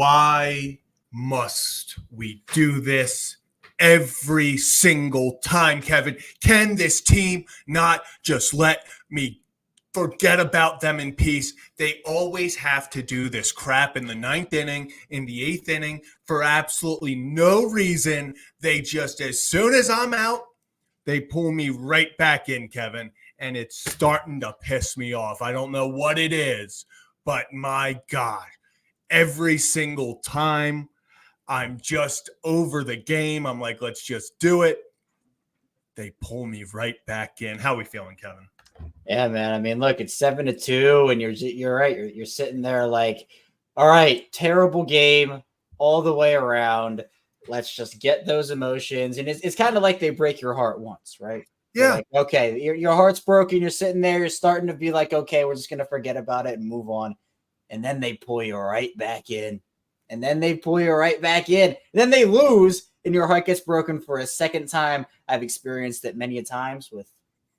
Why must we do this every single time, Kevin? Can this team not just let me forget about them in peace? They always have to do this crap in the ninth inning, in the eighth inning, for absolutely no reason. They just, as soon as I'm out, they pull me right back in, Kevin, and it's starting to piss me off. I don't know what it is, but my God, every single time I'm just over the game. I'm like, let's just do it. They pull me right back in. How are we feeling, Kevin? Yeah, man. I mean, look, it's 7-2, and you're right. You're sitting there like, all right, terrible game all the way around. Let's just get those emotions. And it's kind of like they break your heart once, right? Yeah. Like, okay, your heart's broken. You're sitting there. You're starting to be like, okay, we're just going to forget about it and move on. And then they pull you right back in. And then they pull you right back in. And then they lose, and your heart gets broken for a second time. I've experienced it many a times with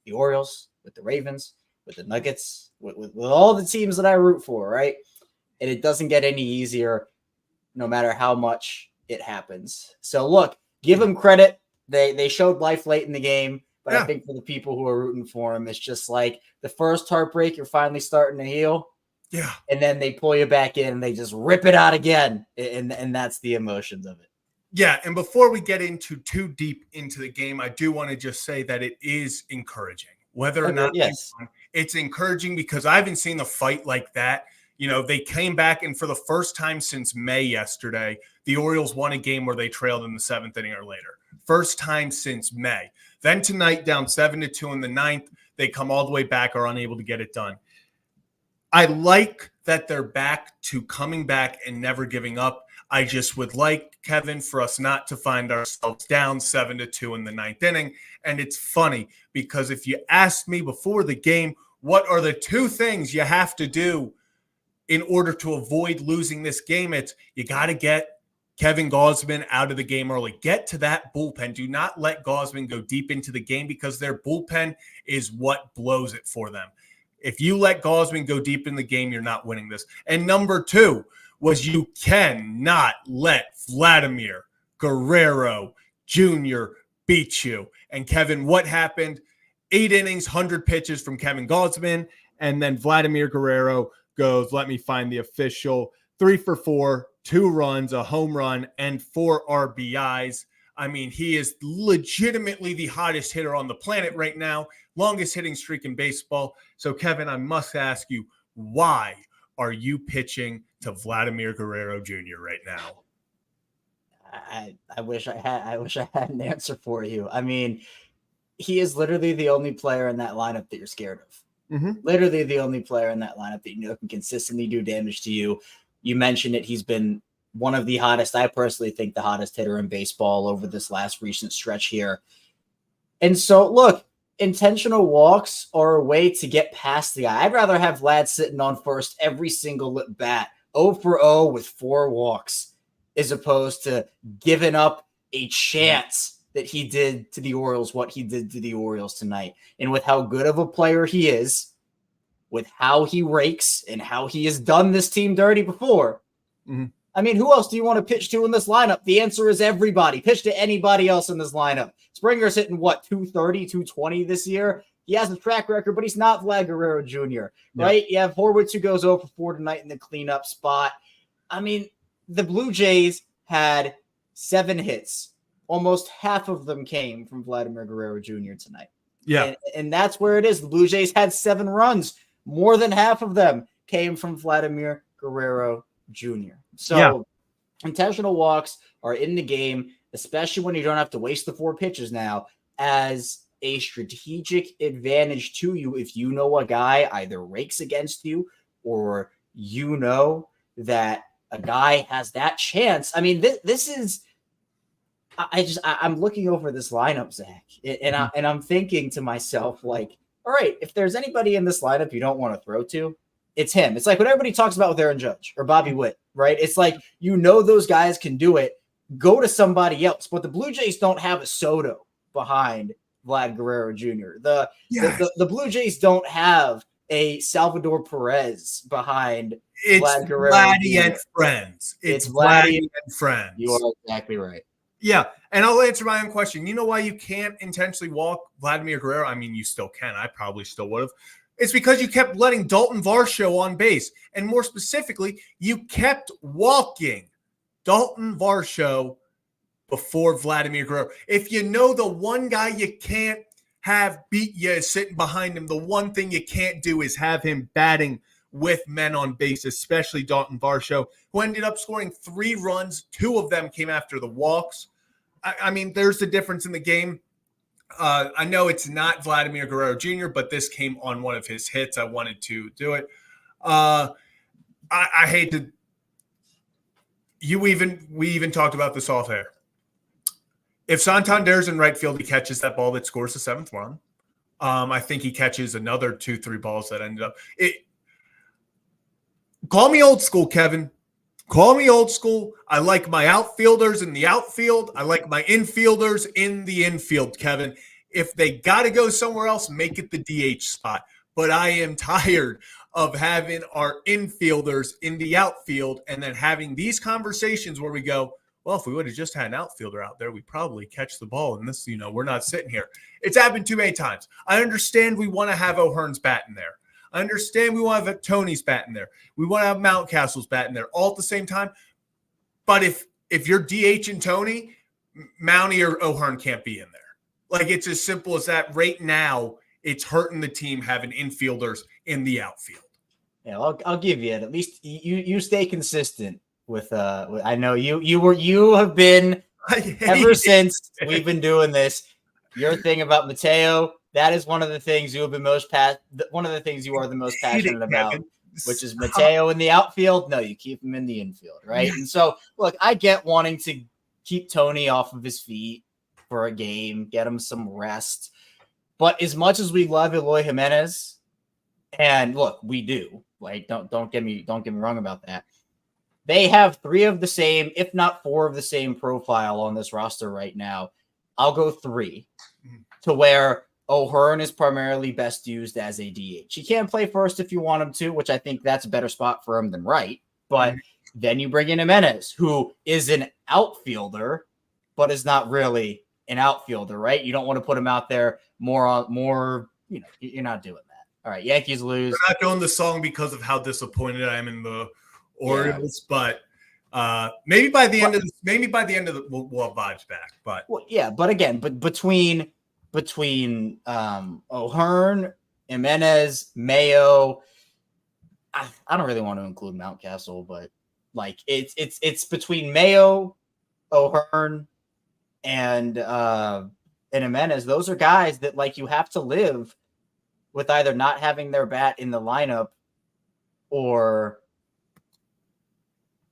the Orioles, with the Ravens, with the Nuggets, with all the teams that I root for, right? And it doesn't get any easier no matter how much it happens. So, look, give them credit. They showed life late in the game, but I think for the people who are rooting for them, it's just like the first heartbreak, you're finally starting to heal. Yeah. And then they pull you back in and they just rip it out again. And that's the emotions of it. Yeah. And before we get into too deep into the game, I do want to just say that it is encouraging. Whether or not it's encouraging because I haven't seen a fight like that. You know, they came back, and for the first time since May yesterday, the Orioles won a game where they trailed in the seventh inning or later. First time since May. Then tonight, down 7-2 in the ninth, they come all the way back, are unable to get it done. I like that they're back to coming back and never giving up. I just would like, Kevin, for us not to find ourselves down 7-2 in the ninth inning. And it's funny because if you asked me before the game, what are the two things you have to do in order to avoid losing this game? It's you got to get Kevin Gausman out of the game early. Get to that bullpen. Do not let Gausman go deep into the game because their bullpen is what blows it for them. If you let Gausman go deep in the game, you're not winning this. And number two was you cannot let Vladimir Guerrero Jr. beat you. And Kevin, what happened? 8 innings, 100 pitches from Kevin Gausman, and then Vladimir Guerrero goes, let me find the official, 3 for 4, 2 runs, a home run, and 4 RBIs. I mean, he is legitimately the hottest hitter on the planet right now, longest hitting streak in baseball. So, Kevin, I must ask you, why are you pitching to Vladimir Guerrero Jr. right now? I wish I had an answer for you. I mean, he is literally the only player in that lineup that you're scared of. Mm-hmm. Literally the only player in that lineup that you know can consistently do damage to you. You mentioned it. He's been one of the hottest, I personally think the hottest hitter in baseball over this last recent stretch here. And so, look, intentional walks are a way to get past the guy. I'd rather have Vlad sitting on first every single at bat, 0 for 0 with 4 walks, as opposed to giving up a chance that he did to the Orioles, what he did to the Orioles tonight. And with how good of a player he is, with how he rakes and how he has done this team dirty before, I mean, who else do you want to pitch to in this lineup? The answer is everybody. Pitch to anybody else in this lineup. Springer's hitting, what, 230, 220 this year? He has a track record, but he's not Vlad Guerrero Jr., right? You have Horwitz, who goes 0 for 4 tonight in the cleanup spot. I mean, the Blue Jays had 7 hits. Almost half of them came from Vladimir Guerrero Jr. tonight. Yeah. And that's where it is. The Blue Jays had 7 runs. More than half of them came from Vladimir Guerrero Jr. So intentional walks are in the game, especially when you don't have to waste the 4 pitches now, as a strategic advantage to you if you know a guy either rakes against you or you know that a guy has that chance. I mean, this is – I'm looking over this lineup, Zach, and I'm thinking to myself, like, all right, if there's anybody in this lineup you don't want to throw to, it's him. It's like what everybody talks about with Aaron Judge or Bobby Witt, right? It's like, you know, those guys can do it. Go to somebody else. But the Blue Jays don't have a Soto behind Vlad Guerrero Jr. The Blue Jays don't have a Salvador Perez behind It's Vlad Guerrero Vladdy Jr. and friends. It's Vladdy and friends. You are exactly right. Yeah, and I'll answer my own question. You know why you can't intentionally walk Vladimir Guerrero? I mean, you still can. I probably still would have. It's because you kept letting Dalton Varsho on base. And more specifically, you kept walking Dalton Varsho before Vladimir Guerrero. If you know the one guy you can't have beat you is sitting behind him, the one thing you can't do is have him batting with men on base, especially Dalton Varsho, who ended up scoring 3 runs. 2 of them came after the walks. I mean, there's the difference in the game. I know it's not Vladimir Guerrero Jr., but this came on one of his hits. I wanted to do it. I hate to. We even talked about this off air. If Santander's in right field, he catches that ball that scores the 7th run. I think he catches another 2-3 balls that ended up. Call me old school, Kevin. Call me old school. I like my outfielders in the outfield. I like my infielders in the infield, Kevin. If they got to go somewhere else, make it the DH spot. But I am tired of having our infielders in the outfield and then having these conversations where we go, well, if we would have just had an outfielder out there, we'd probably catch the ball. And this, we're not sitting here. It's happened too many times. I understand we want to have O'Hearn's bat in there. I understand we want to have Tony's bat in there. We want to have Mountcastle's bat in there all at the same time. But if you're DH and Tony, Mountie or O'Hearn can't be in there. Like, it's as simple as that. Right now, it's hurting the team having infielders in the outfield. Yeah, I'll give you it. At least you stay consistent with I know you have been ever since we've been doing this. Your thing about Mateo, that is one of the things you have been one of the things you are the most passionate about, which is Mateo in the outfield. No, you keep him in the infield, right? And so, look, I get wanting to keep Tony off of his feet for a game, get him some rest. But as much as we love Eloy Jimenez, and look, we do, like, don't get me wrong about that. They have 3 of the same, if not 4 of the same profile on this roster right now. I'll go 3 to where O'Hearn is primarily best used as a DH. He can play first if you want him to, which I think that's a better spot for him than right. But then you bring in Jimenez, who is an outfielder, but is not really an outfielder, right? You don't want to put him out there more, you're not doing that. All right, Yankees lose. We're not doing the song because of how disappointed I am in the Orioles, but maybe by the end of we'll have vibes back. But but again, between O'Hearn, Jimenez, Mayo, I don't really want to include Mountcastle, but like it's between Mayo, O'Hearn, and Jimenez. Those are guys that, like, you have to live with either not having their bat in the lineup or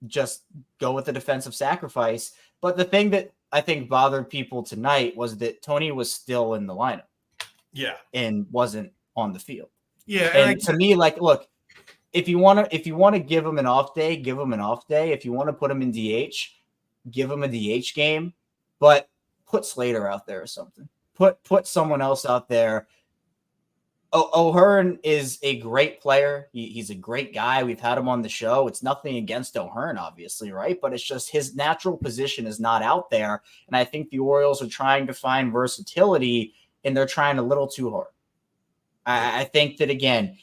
just go with the defensive sacrifice. But the thing that I think bothered people tonight was that Tony was still in the lineup. Yeah. And wasn't on the field. Yeah. And to me, like, look, if you want to give him an off day, give him an off day. If you want to put him in DH, give him a DH game, but put Slater out there or something. Put someone else out there. O'Hearn is a great player. He's a great guy. We've had him on the show. It's nothing against O'Hearn, obviously, right? But it's just his natural position is not out there. And I think the Orioles are trying to find versatility, and they're trying a little too hard. I think that, again,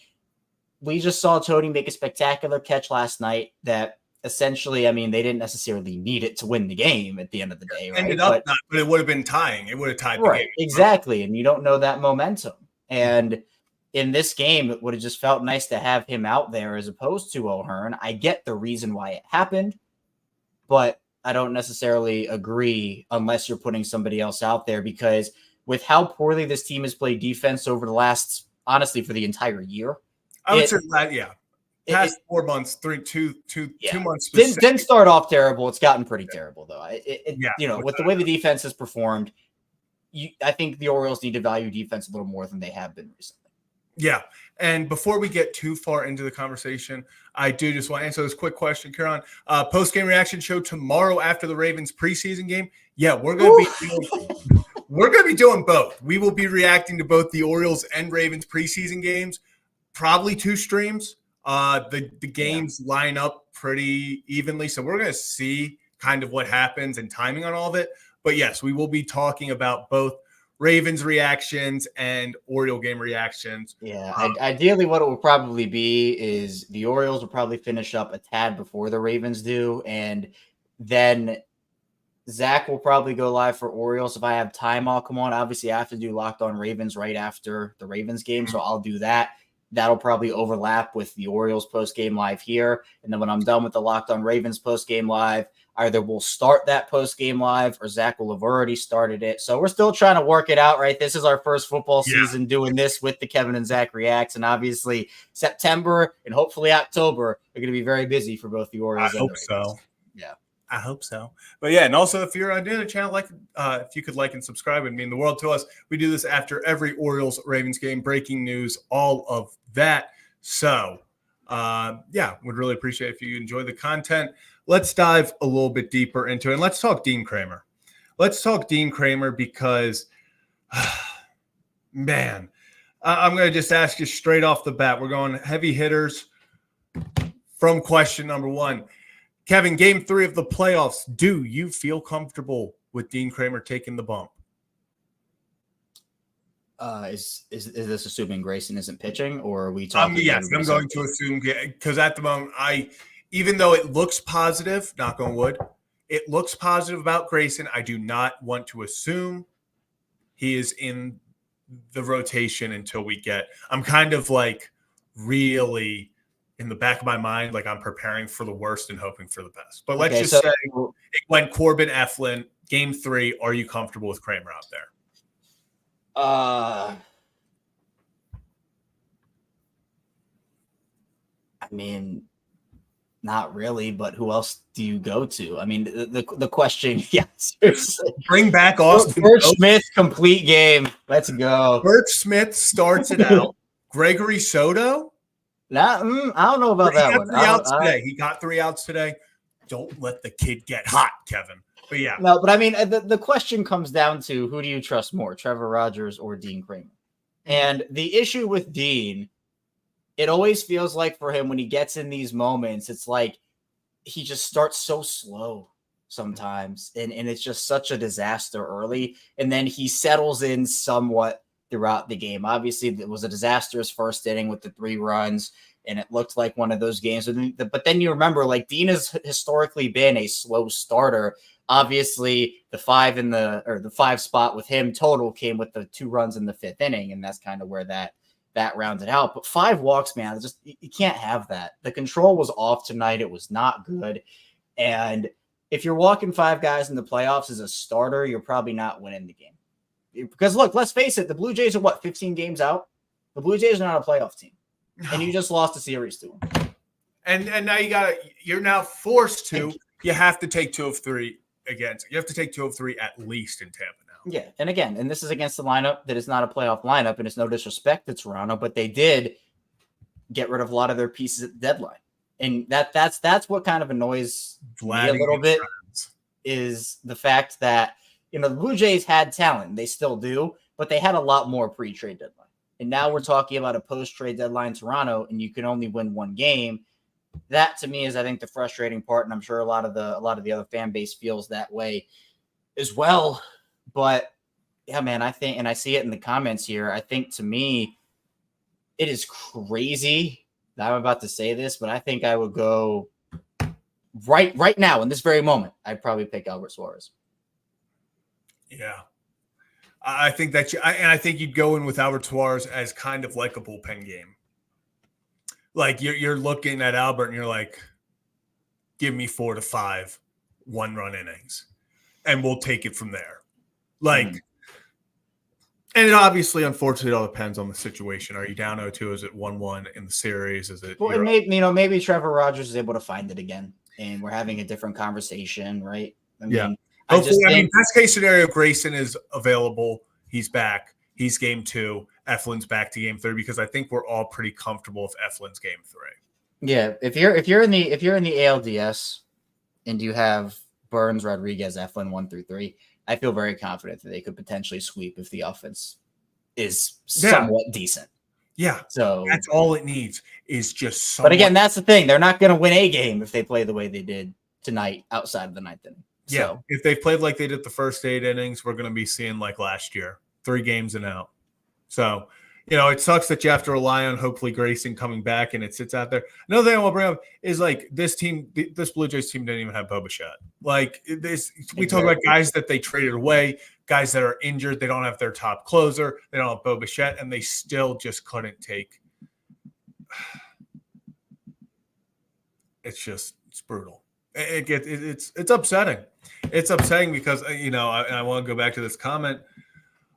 we just saw Tony make a spectacular catch last night that essentially, I mean, they didn't necessarily need it to win the game at the end of the day, right? But it would have been tying. It would have tied the game. Exactly. And you don't know that momentum. And in this game, it would have just felt nice to have him out there as opposed to O'Hearn. I get the reason why it happened, but I don't necessarily agree unless you're putting somebody else out there, because with how poorly this team has played defense over the last, honestly, for the entire year. I would say that, past 4 months, 2 months. Didn't start off terrible. It's gotten pretty terrible, though. With the way the defense has performed, I think the Orioles need to value defense a little more than they have been recently. Yeah. And before we get too far into the conversation, I do just want to answer this quick question, Kieran. Post-game reaction show tomorrow after the Ravens preseason game. Yeah, we're going to be doing both. We will be reacting to both the Orioles and Ravens preseason games probably 2 streams. The games line up pretty evenly, so we're going to see kind of what happens and timing on all of it. But yes, we will be talking about both Ravens reactions and Oriole game reactions. Yeah, ideally what it will probably be is the Orioles will probably finish up a tad before the Ravens do, and then Zach will probably go live for Orioles. If I have time, I'll come on. Obviously, I have to do Locked On Ravens right after the Ravens game, so I'll do that. That'll probably overlap with the Orioles post-game live here. And then when I'm done with the Locked On Ravens post-game live, either we'll start that post-game live or Zach will have already started it. So we're still trying to work it out, right? This is our first football season doing this with the Kevin and Zach Reacts. And obviously September and hopefully October are going to be very busy for both the Orioles and the Ravens. So. Yeah. I hope so. But yeah, and also if you're new to the channel, if you could like and subscribe, it'd mean the world to us. We do this after every Orioles Ravens game, breaking news, all of that. So would really appreciate if you enjoy the content. Let's dive a little bit deeper into it. And let's talk Dean Kramer. Let's talk Dean Kramer because, man, I'm going to just ask you straight off the bat. We're going heavy hitters from question number 1. Kevin, game 3 of the playoffs. Do you feel comfortable with Dean Kramer taking the bump? Is this assuming Grayson isn't pitching, or are we talking? Yes, I'm going to assume, because at the moment, even though it looks positive, knock on wood, it looks positive about Grayson, I do not want to assume he is in the rotation until we get. I'm kind of like really in the back of my mind, like I'm preparing for the worst and hoping for the best. But let's say it went Corbin, Eflin, game 3. Are you comfortable with Kramer out there? I mean, not really, but who else do you go to? I mean, the question, seriously. Bring back Austin Bert Smith, complete game. Let's go. Bert Smith starts it out. Gregory Soto? I don't know about that one. He got 3 outs today. Don't let the kid get hot, Kevin. But yeah. No, but I mean, the question comes down to who do you trust more, Trevor Rogers or Dean Kramer? And the issue with Dean, it always feels like for him when he gets in these moments, it's like he just starts so slow sometimes. And it's just such a disaster early. And then he settles in somewhat throughout the game. Obviously, it was a disastrous first inning with the 3 runs, and it looked like one of those games. But then you remember, like, Dean has historically been a slow starter. Obviously, the 5 spot with him total came with the 2 runs in the 5th inning, and that's kind of where that rounded out. But 5 walks, man, you can't have that. The control was off tonight. It was not good. And if you're walking 5 guys in the playoffs as a starter, you're probably not winning the game. Because look, let's face it, the Blue Jays are 15 games out? The Blue Jays are not a playoff team. No. And you just lost a series to them. And now you're now forced to, you have to take 2 of 3 against. You have to take 2 of 3 at least in Tampa now. Yeah, and again, this is against the lineup that is not a playoff lineup, and it's no disrespect to Toronto, but they did get rid of a lot of their pieces at the deadline. And that's what kind of annoys me a little bit is the fact that the Blue Jays had talent. They still do, but they had a lot more pre-trade deadline. And now we're talking about a post-trade deadline Toronto, and you can only win 1 game. That to me is, I think, the frustrating part, and I'm sure a lot of the other fan base feels that way as well. But yeah, man, I think, and I see it in the comments here, I think to me, it is crazy that I'm about to say this, but I think I would go right now in this very moment. I'd probably pick Albert Suarez. Yeah. I think that I think you'd go in with Albert Suarez as kind of like a bullpen game. Like you're looking at Albert and you're like, give me 4 to 5 1-run innings, and we'll take it from there. Like, and it obviously, unfortunately, it all depends on the situation. Are you down 0-2? Is it 1-1 in the series? Is it? Well, maybe Trevor Rogers is able to find it again, and we're having a different conversation, right? Yeah. Hopefully, best case scenario, Grayson is available. He's back. He's game 2. Eflin's back to game 3 because I think we're all pretty comfortable with Eflin's game 3. Yeah, if you're in the ALDS and you have Burns, Rodriguez, Eflin 1 through 3, I feel very confident that they could potentially sweep if the offense is somewhat decent. Yeah. So that's all it needs is just someone. But again, that's the thing. They're not going to win a game if they play the way they did tonight outside of the ninth inning. Yeah. So if they played like they did the first 8 innings, we're going to be seeing like last year, 3 games and out. So, it sucks that you have to rely on hopefully Grayson coming back and it sits out there. Another thing I want to bring up is like this Blue Jays team didn't even have Bo Bichette. Like this, we talk about guys that they traded away, guys that are injured. They don't have their top closer. They don't have Bo Bichette, and they still just couldn't take. It's brutal. It's upsetting. It's upsetting because I want to go back to this comment.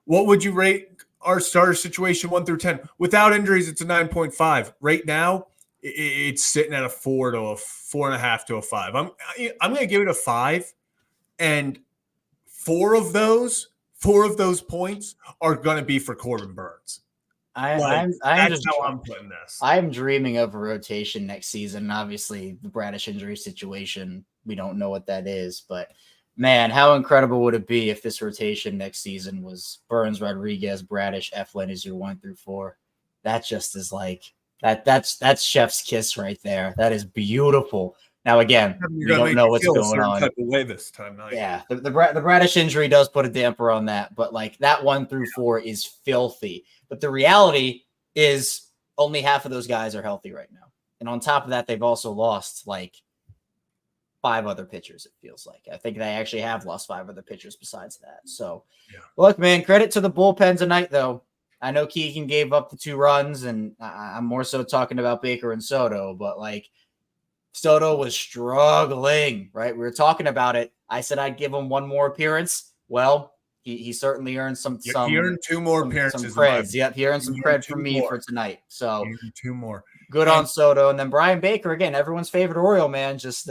What would you rate our starter situation 1 through 10? Without injuries, it's a 9.5. Right now, it's sitting at a 4 to a 4.5 to a 5. I'm going to give it a 5, and 4 of those points are going to be for Corbin Burns. That's how I'm putting this. I'm dreaming of a rotation next season. Obviously, the Bradish injury situation, we don't know what that is, but man, how incredible would it be if this rotation next season was Burns, Rodriguez, Bradish, Eflin is your 1 through 4. That just is like that's chef's kiss right there. That is beautiful. Now again, we don't know what's going on. Type of way this time, yeah, the Bradish injury does put a damper on that, but like that 1 through 4 is filthy. But the reality is only half of those guys are healthy right now, and on top of that, they've also lost like 5 other pitchers, it feels like. I think they actually have lost 5 other pitchers besides that. So, Look, man, credit to the bullpen tonight, though. I know Keegan gave up the 2 runs, and I'm more so talking about Baker and Soto, but like Soto was struggling, right? We were talking about it. I said I'd give him 1 more appearance. Well, he certainly earned some. He earned 2 more appearances. Some creds. Yep, he earned some cred from me for tonight. So 2 more. Good on Soto. And then Brian Baker, again, everyone's favorite Oriole, man, just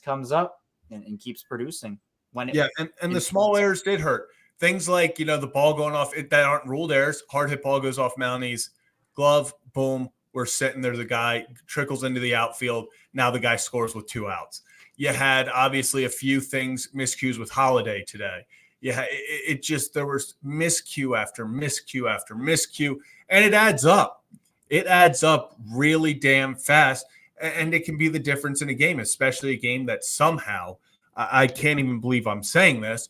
comes up and keeps producing. And the small errors did hurt. Things like, the ball going off, that aren't ruled errors. Hard hit ball goes off Mounties. Glove, boom, we're sitting there. The guy trickles into the outfield. Now the guy scores with 2 outs. You had, obviously, a few things, miscues with Holiday today. Yeah, there was miscue after miscue after miscue, and it adds up. It adds up really damn fast, and it can be the difference in a game, especially a game that somehow, I can't even believe I'm saying this,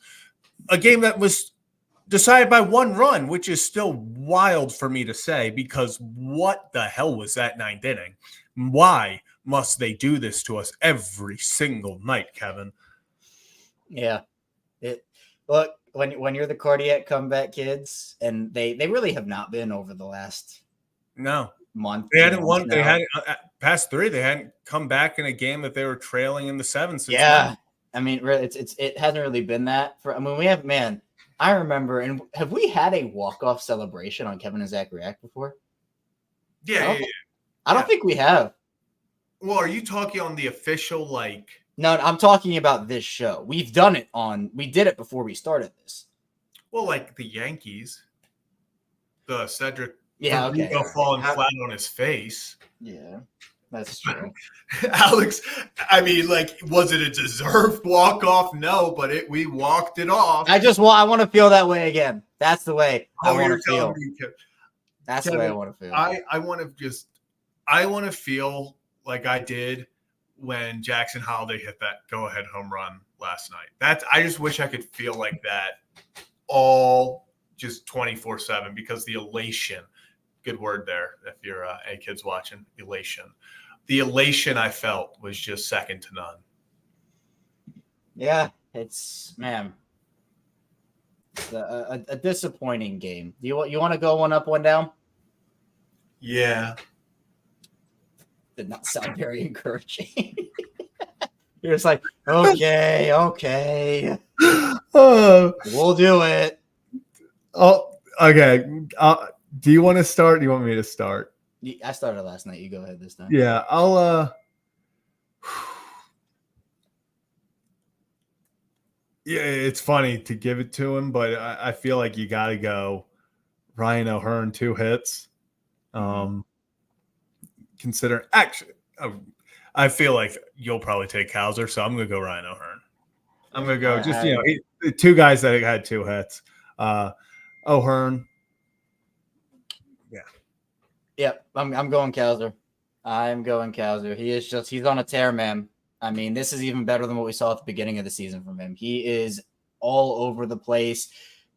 a game that was decided by 1 run, which is still wild for me to say, because what the hell was that 9th inning? Why must they do this to us every single night, Kevin? Yeah. Look, when you're the cardiac comeback kids, and they really have not been over the last month. They hadn't won. They hadn't past 3. They hadn't come back in a game that they were trailing in the 7th. Yeah, I mean, it hasn't really been that. We have, man. I remember, and have we had a walk-off celebration on Kevin and Zach React before? Yeah, I don't think we have. Well, are you talking on the official No, I'm talking about this show. We've done it we did it before we started this. Well, like the Yankees, the Cedric. Yeah, okay. Falling flat on his face. Yeah, that's true. Alex, I mean, was it a deserved walk-off? No, but we walked it off. I want to feel that way again. That's the way I want to feel. That's Kevin, the way I want to feel. I want to feel like I did when Jackson Holiday hit that go-ahead home run last night. I just wish I could feel like that all just 24/7, because the elation, good word there if you're any kids watching, elation. The elation I felt was just second to none. Yeah, it's, man, a disappointing game. You want to go 1 up, 1 down? Yeah. Did not sound very encouraging. You're just like, okay. We'll do it. Oh, okay. Do you want to start? Do you want me to start? I started last night. You go ahead this time. Yeah, I'll yeah, it's funny to give it to him, but I feel like you got to go Ryan O'Hearn, 2 hits. Consider actually, I feel like you'll probably take Hauser, so I'm going to go Ryan O'Hearn. I'm going to go the 2 guys that had 2 hits. O'Hearn. Yeah. Yep, I'm going Kowser. I'm going Kowser. He's on a tear, man. I mean, this is even better than what we saw at the beginning of the season from him. He is all over the place.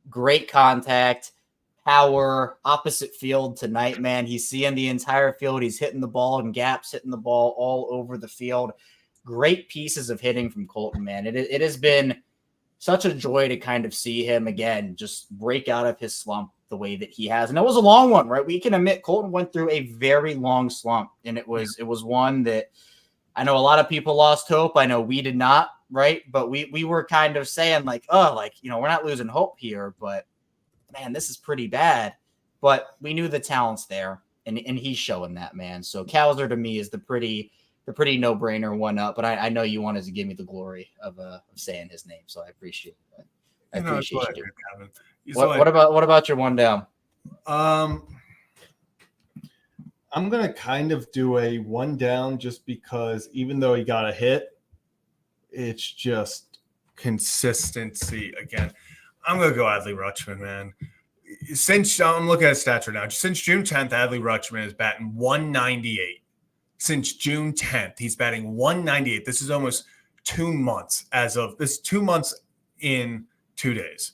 Great contact, power, opposite field tonight, man. He's seeing the entire field. He's hitting the ball in gaps, hitting the ball all over the field. Great pieces of hitting from Colton, man. It has been such a joy to kind of see him again just break out of his slump the way that he has. And it was a long one, right? We can admit Colton went through a very long slump, and it was one that I know a lot of people lost hope. I know we did not, right? But we were kind of saying like, oh, like, you know, we're not losing hope here, but man, this is pretty bad. But we knew the talent's there, and he's showing that, man. So Kowser to me is the pretty no-brainer one up, but I know you wanted to give me the glory of saying his name, so I appreciate that. I appreciate you doing it. What about your one down? I'm going to kind of do a one down just because even though he got a hit, it's just consistency again. I'm going to go Adley Rutschman, man. Since I'm looking at stats right now, since June 10th, Adley Rutschman is batting 198. Since June 10th, he's batting 198. This is almost 2 months as of this 2 months in 2 days.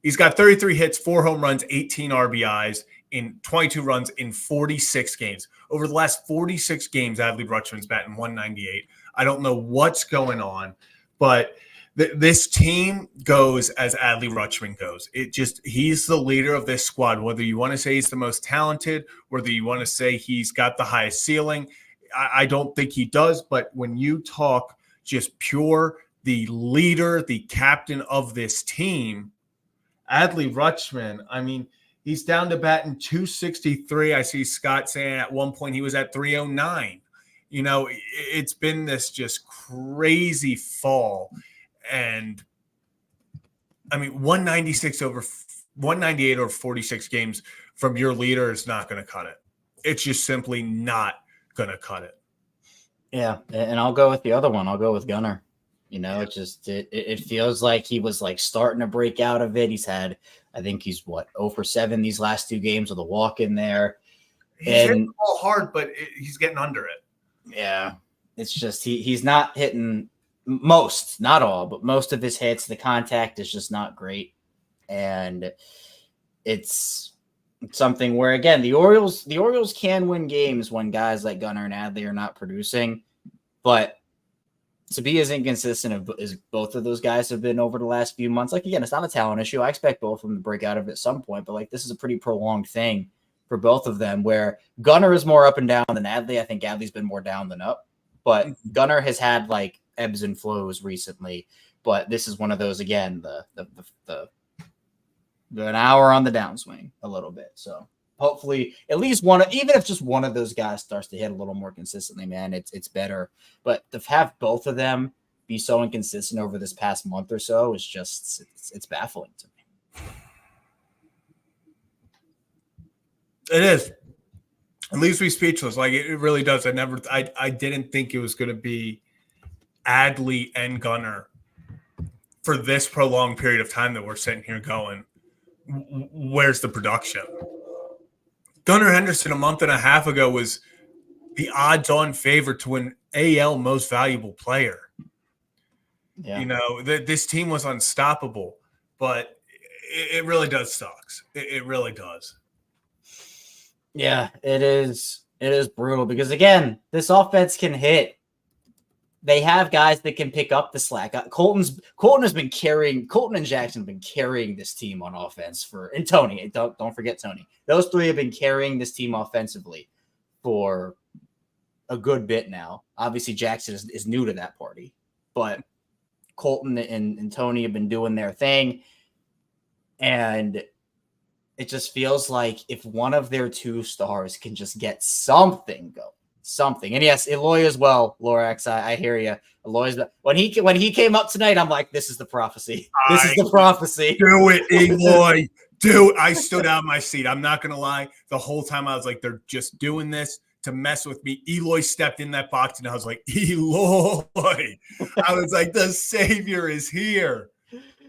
He's got 33 hits, 4 home runs, 18 RBIs in 22 runs in 46 games. Over the last 46 games, Adley Rutschman's batting 198. I don't know what's going on, but this team goes as Adley Rutschman goes. He's the leader of this squad. Whether you want to say he's the most talented, whether you want to say he's got the highest ceiling, I don't think he does. But when you talk just pure, the leader, the captain of this team, Adley Rutschman, I mean, he's down to batting 263. I see Scott saying at one point he was at 309. You know, it's been this just crazy fall. And I mean, 198 over 46 games from your leader is not going to cut it. It's just simply not going to cut it. Yeah. And I'll go with the other one. I'll go with Gunnar. You know, it feels like he was like starting to break out of it. He's had, I think he's 0 for 7 these last 2 games with a walk in there. He's hitting the ball hard, but he's getting under it. Yeah. It's just he's not hitting most, not all, but most of his hits. The contact is just not great. And it's something where, again, the Orioles can win games when guys like Gunnar and Adley are not producing. But to be as inconsistent as both of those guys have been over the last few months, like, again, it's not a talent issue. I expect both of them to break out of it at some point, but like, this is a pretty prolonged thing for both of them, where Gunnar is more up and down than Adley. I think Adley's been more down than up, but Gunnar has had like ebbs and flows recently. But this is one of those, again, the an hour on the downswing a little bit. So hopefully at least one, even if just one of those guys starts to hit a little more consistently, man, it's better. But to have both of them be so inconsistent over this past month or so is just, it's baffling to me. It is. It leaves me speechless. Like, it really does. I didn't think it was going to be Adley and Gunnar for this prolonged period of time that we're sitting here going, where's the production? Gunnar Henderson a month and a half ago was the odds-on favorite to win AL Most Valuable Player. Yeah. You know, this team was unstoppable, but it really does suck. It really does. Yeah, it is. It is brutal because, again, this offense can hit. They have guys that can pick up the slack. Colton and Jackson have been carrying this team on offense and Tony. Don't forget Tony. Those 3 have been carrying this team offensively for a good bit now. Obviously, Jackson is new to that party, but Colton and Tony have been doing their thing. And it just feels like if one of their 2 stars can just get something going. Something. And yes, Eloy as well, Lorax. I hear you. Eloy's when he came up tonight, I'm like, this is the prophecy. This is the prophecy. Do it, Eloy. Do it. I stood out in my seat. I'm not gonna lie. The whole time I was like, they're just doing this to mess with me. Eloy stepped in that box and I was like, Eloy. I was like, the savior is here.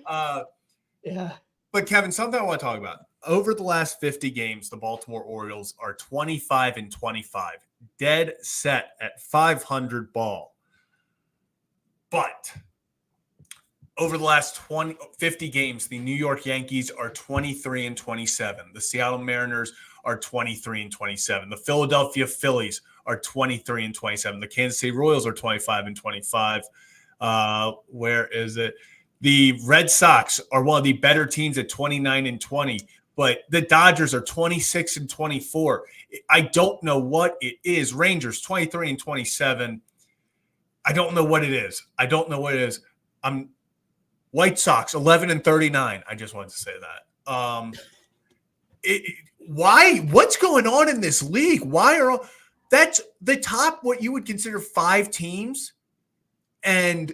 Yeah. But Kevin, something I want to talk about. over the last 50 games, the Baltimore Orioles are 25-25, dead set at 500 ball. But over the last 50 games, the New York Yankees are 23-27. The Seattle Mariners are 23-27. The Philadelphia Phillies are 23-27. The Kansas City Royals are 25-25. Where is it? The Red Sox are one of the better teams at 29-20, but the Dodgers are 26-24. I don't know what it is. Rangers 23-27. I don't know what it is. White Sox 11-39. I just wanted to say that. Why? What's going on in this league? That's the top, what you would consider 5 teams, and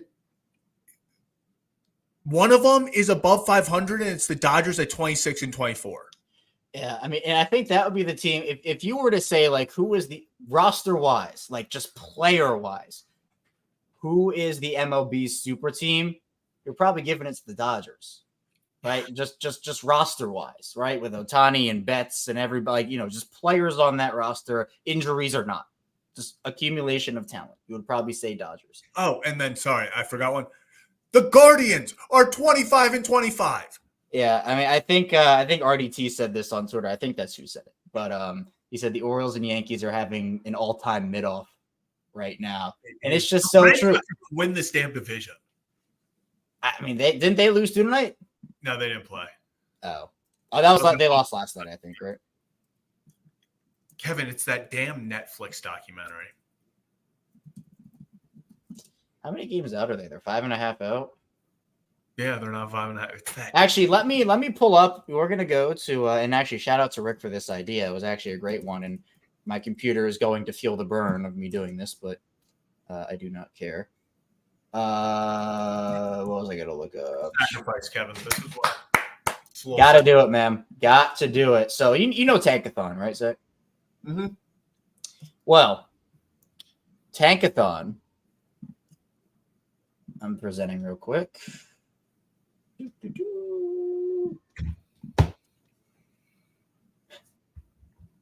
one of them is above 500, and it's the Dodgers at 26-24. Yeah, I mean, and I think that would be the team. If you were to say, like, who is the roster-wise, like just player-wise, who is the MLB's super team, you're probably giving it to the Dodgers, right? Just roster-wise, right? With Ohtani and Betts and everybody, just players on that roster, injuries or not. Just accumulation of talent. You would probably say Dodgers. Oh, and then, sorry, I forgot one. The Guardians are 25-25. Yeah, I mean, I think RDT said this on Twitter. I think that's who said it. But he said the Orioles and Yankees are having an all-time mid-off right now. And it's just so true. Win this damn division. I mean, didn't they lose tonight? No, they didn't play. Oh, that was like they lost last night, I think, right? Kevin, it's that damn Netflix documentary. How many games out are they? They're 5.5 out. Yeah, they're not 5.5. Actually, let me pull up. We're gonna go to and actually shout out to Rick for this idea. It was actually a great one, and my computer is going to feel the burn of me doing this, but I do not care. What was I gonna look up? Sacrifice, Kevin. This is what. Got to do it, man. Got to do it. So you know Tankathon, right, Zach? Mm-hmm. Well, Tankathon. I'm presenting real quick.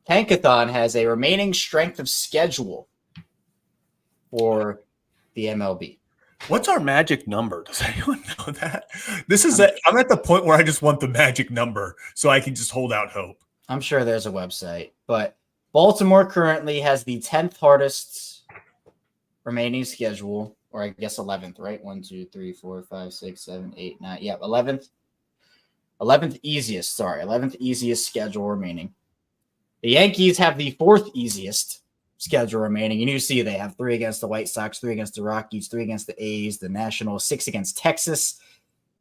Tankathon has a remaining strength of schedule for the MLB. What's our magic number? Does anyone know that? I'm at the point where I just want the magic number so I can just hold out hope. I'm sure there's a website, but Baltimore currently has the 10th hardest remaining schedule, or I guess 11th, right? 1, 2, 3, 4, 5, 6, 7, 8, 9. Yeah, 11th. 11th easiest. Sorry, 11th easiest schedule remaining. The Yankees have the 4th easiest schedule remaining, and you see they have 3 against the White Sox, 3 against the Rockies, 3 against the A's, the Nationals, 6 against Texas,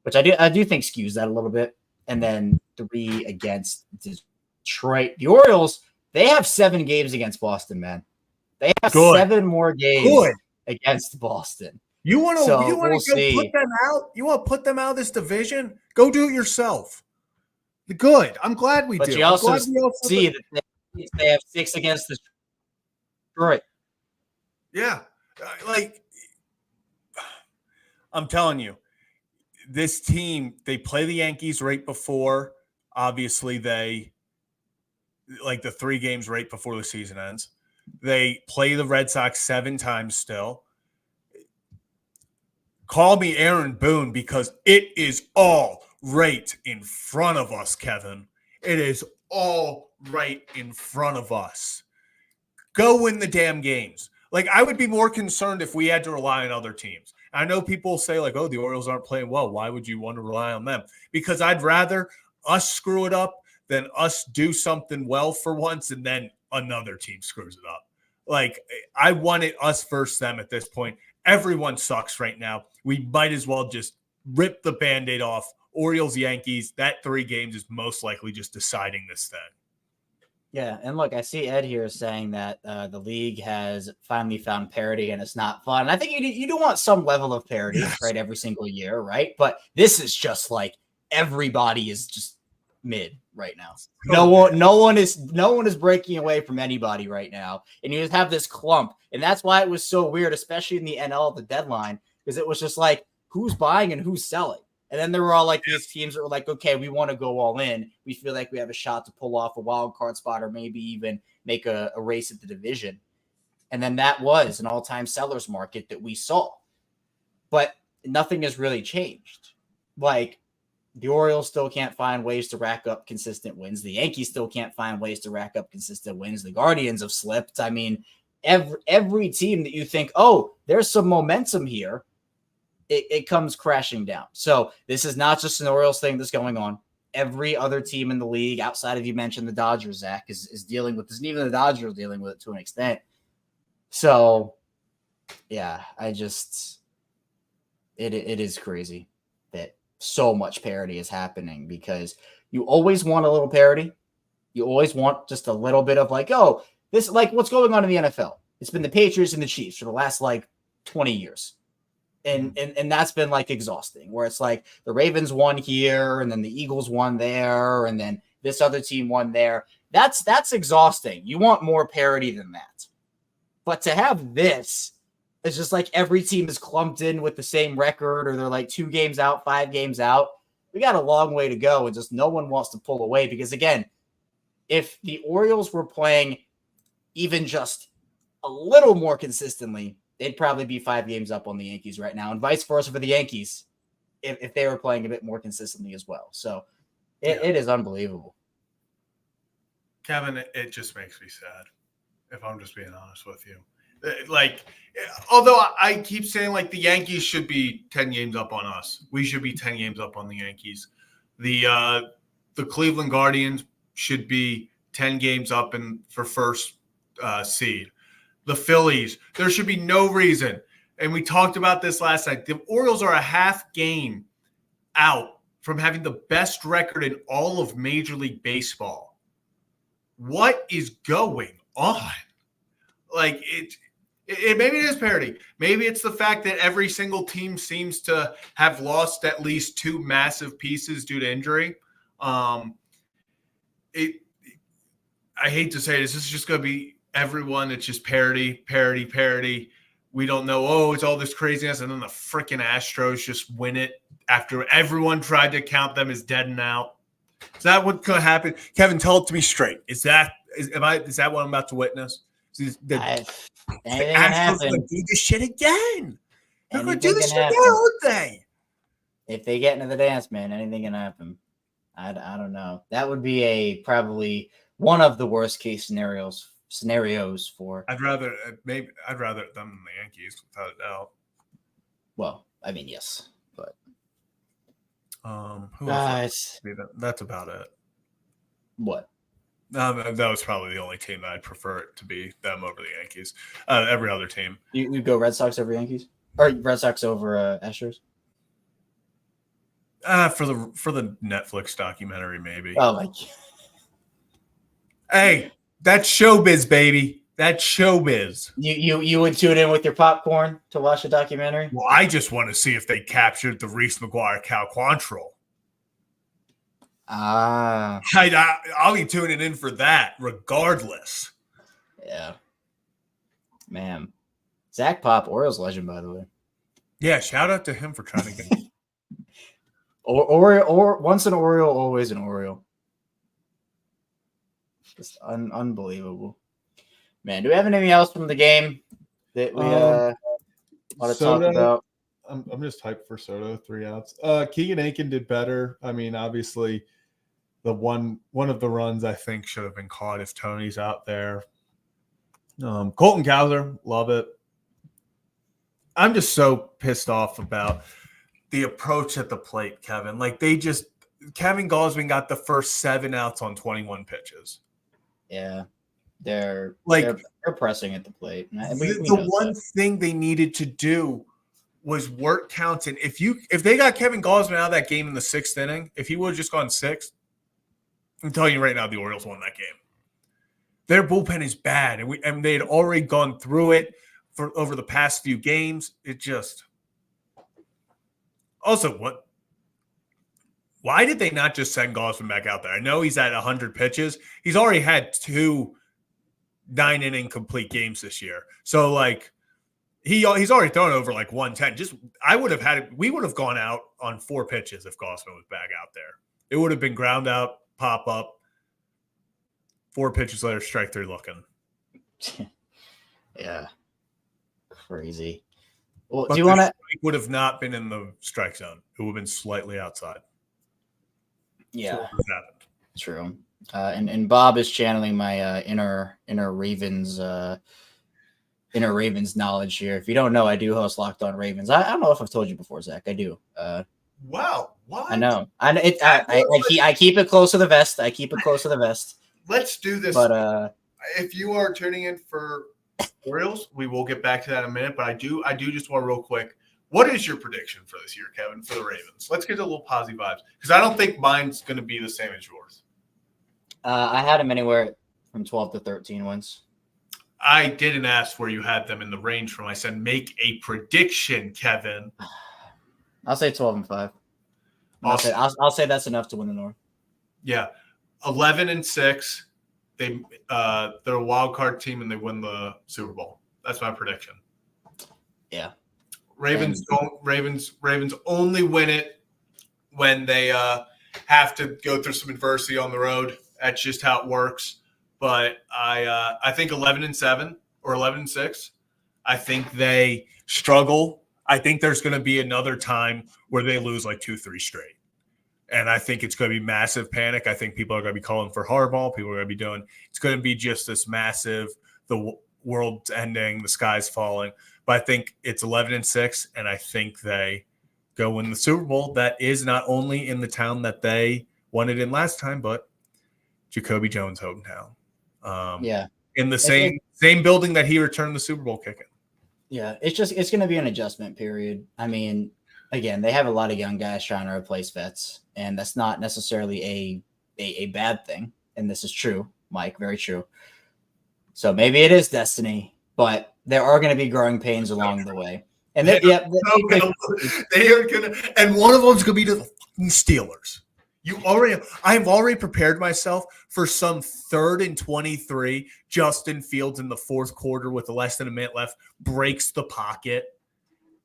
which I do think skews that a little bit, and then 3 against Detroit. The Orioles, they have 7 games against Boston, man. They have 7 more games against Boston. You want to go put them out? You want to put them out of this division? Go do it yourself. Good. I'm glad we do. But you also see that they have 6 against Detroit. Yeah. I'm telling you, this team, they play the Yankees right before, obviously, the 3 games right before the season ends. They play the Red Sox 7 times still. Call me Aaron Boone because it is all right in front of us, Kevin. It is all right in front of us. Go win the damn games. I would be more concerned if we had to rely on other teams. I know people say, oh, the Orioles aren't playing well. Why would you want to rely on them? Because I'd rather us screw it up than us do something well for once and then another team screws it up. I want it us versus them at this point. Everyone sucks right now. We might as well just rip the Band-Aid off. Orioles, Yankees, that 3 games is most likely just deciding this thing. Yeah, and look, I see Ed here saying that the league has finally found parity and it's not fun. And I think you do want some level of parity, right, every single year, right? But this is just everybody is just mid right now. No one is breaking away from anybody right now, and you just have this clump, and that's why it was so weird, especially in the NL at the deadline, because it was just who's buying and who's selling. And then there were all like these teams that were like, okay, we want to go all in. We feel like we have a shot to pull off a wild card spot or maybe even make a race at the division. And then that was an all-time seller's market that we saw. But nothing has really changed. Like, the Orioles still can't find ways to rack up consistent wins. The Yankees still can't find ways to rack up consistent wins. The Guardians have slipped. I mean, every team that you think, oh, there's some momentum here, it comes crashing down. So this is not just an Orioles thing that's going on. Every other team in the league, outside of you mentioned the Dodgers, Zach, is dealing with this. And even the Dodgers are dealing with it to an extent. So, yeah, it is crazy that so much parity is happening because you always want a little parity. You always want just a little bit of like, oh, this like what's going on in the NFL. It's been the Patriots and the Chiefs for the last like 20 years. And that's been like exhausting where it's like the Ravens won here and then the Eagles won there and then this other team won there. That's exhausting. You want more parity than that. But to have this, it's just like every team is clumped in with the same record or they're like 2 games out, 5 games out. We got a long way to go and just no one wants to pull away because, again, if the Orioles were playing even just a little more consistently, they'd probably be 5 games up on the Yankees right now and vice versa for the Yankees if they were playing a bit more consistently as well. So it is unbelievable. Kevin, it just makes me sad, if I'm just being honest with you. Like, although I keep saying like the Yankees should be 10 games up on us. We should be 10 games up on the Yankees. The Cleveland Guardians should be 10 games up for first seed. The Phillies, there should be no reason. And we talked about this last night. The Orioles are a half game out from having the best record in all of Major League Baseball. What is going on? Like it maybe it is parity. Maybe it's the fact that every single team seems to have lost at least 2 massive pieces due to injury. I hate to say this is just going to be everyone. It's just parity. We don't know. Oh, it's all this craziness, and then the freaking Astros just win it after everyone tried to count them as dead and out. Is that what's going to happen? Kevin, tell it to me straight. Is that what I'm about to witness? The Astros are going to do this shit again. They're going to do this shit again, aren't they? If they get into the dance, man, anything can happen. I don't know. That would be probably one of the worst case scenarios for. I'd rather them than the Yankees, without a doubt. Well, I mean, yes, but who else? That's about it. What? That was probably the only team that I'd prefer it to be them over the Yankees. Every other team. You go Red Sox over Yankees, or Red Sox over Astros? For the Netflix documentary, maybe. Oh my God. Hey, that's showbiz, baby. That's showbiz. You would tune in with your popcorn to watch a documentary? Well, I just want to see if they captured the Reese McGuire Cal Quantrill. I'll be tuning in for that, regardless. Yeah, man. Zach Pop, Orioles legend, by the way. Yeah, shout out to him for trying to get. or once an Oriole, always an Oriole. Just unbelievable, man. Do we have anything else from the game that we want to talk about? I'm just hyped for Soto, 3 outs. Keegan Aiken did better. I mean, obviously, the one of the runs I think should have been caught if Tony's out there. Colton Cowser, love it. I'm just so pissed off about the approach at the plate, Kevin. Like Kevin Gausman got the first 7 outs on 21 pitches. Yeah, they're pressing at the plate. The one thing they needed to do was work counts. And if they got Kevin Gausman out of that game in the 6th inning, if he would have just gone 6th, I'm telling you right now, the Orioles won that game. Their bullpen is bad, and they had already gone through it over the past few games. It just also why did they not just send Gausman back out there? I know he's at 100 pitches. He's already had 2 9-inning complete games this year. So, like, He's already thrown over like 110. We would have gone out on 4 pitches if Gausman was back out there. It would have been ground out, pop up, 4 pitches later, strike 3 looking. Yeah. Crazy. Well, but do you want to? Would have not been in the strike zone. It would have been slightly outside. Yeah. True. And Bob is channeling my inner Ravens knowledge here. If you don't know, I do host Locked On Ravens. I don't know if I've told you before, Zach. I do. Wow. What? I know. I keep it close to the vest. Let's do this. But if you are tuning in for Orioles, we will get back to that in a minute. But I do just want real quick. What is your prediction for this year, Kevin, for the Ravens? Let's get a little positive vibes because I don't think mine's going to be the same as yours. I had them anywhere from 12 to 13 wins. I didn't ask where you had them in the range from. I said make a prediction, Kevin. I'll say 12-5. Awesome. I'll say that's enough to win the North. Yeah, 11-6. They're a wild card team and they win the Super Bowl. That's my prediction. Yeah. Ravens only win it when they have to go through some adversity on the road. That's just how it works. But I think 11-7 or 11-6. I think they struggle. I think there's going to be another time where they lose like 2-3 straight. And I think it's going to be massive panic. I think people are going to be calling for Harbaugh. People are going to be doing – it's going to be just this massive – the world's ending, the sky's falling. But I think it's 11-6, and I think they go win the Super Bowl. That is not only in the town that they won it in last time, but Jacoby Jones' hometown. In the same building that he returned the Super Bowl kicking. Yeah, it's going to be an adjustment period. I mean, again, they have a lot of young guys trying to replace vets, and that's not necessarily a bad thing. And this is true, Mike, very true. So maybe it is destiny, but there are going to be growing pains along the way. And they are going to, and one of them's going to be to the fucking Steelers. I've already prepared myself for some 3rd and 23. Justin Fields in the 4th quarter with less than a minute left breaks the pocket